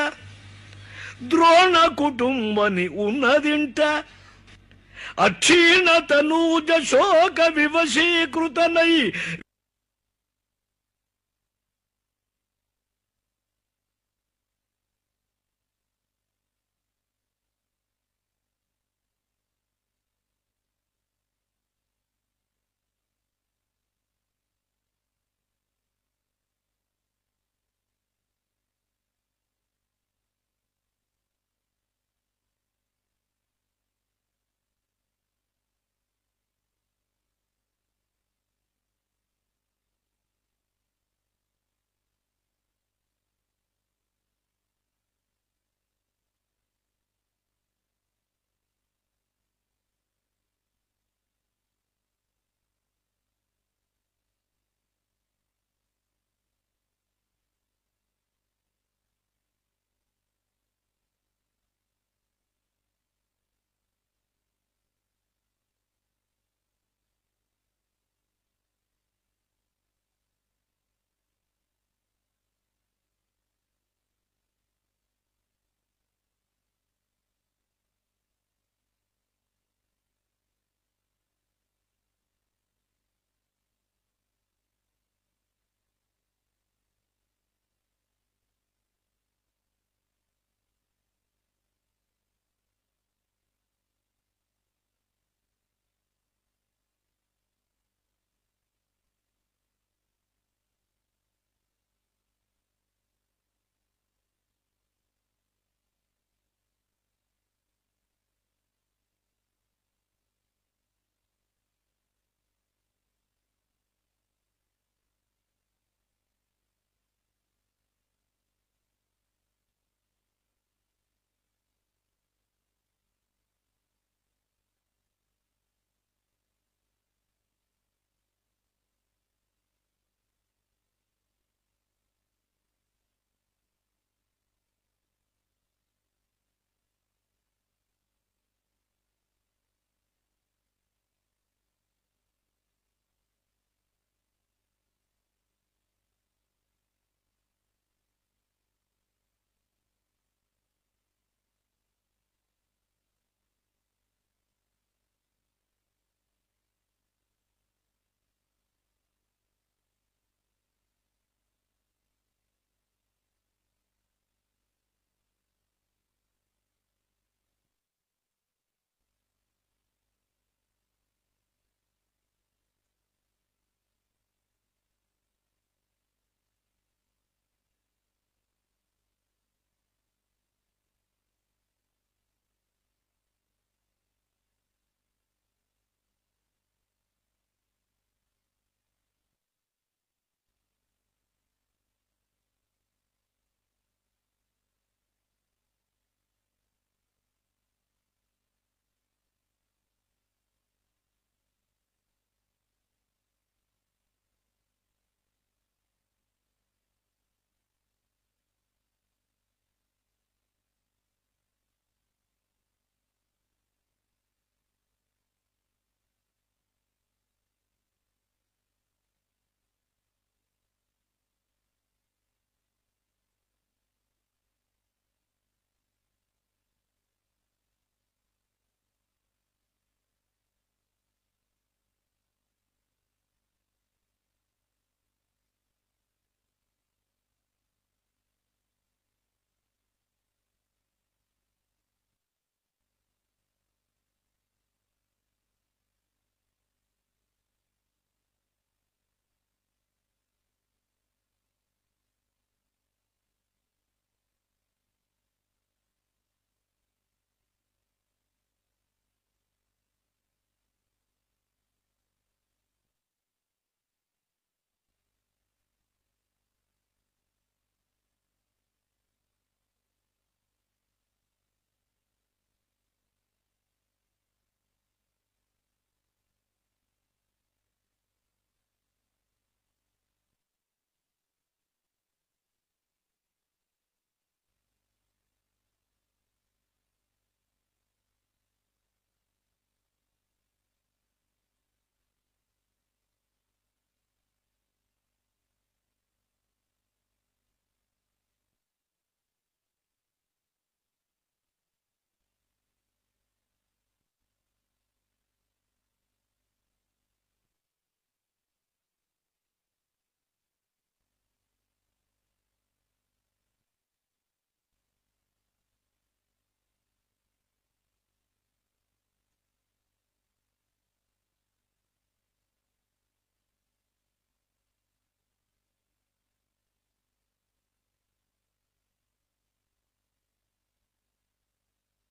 ద్రోణ కుటుంబని ఉన్నదింట, అక్షీణ తనూజ శోక వివశీకృతనై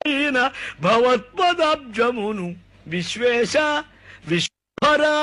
అయిన భవత్పదాబ్జమును విశ్వేశ విశ్వరా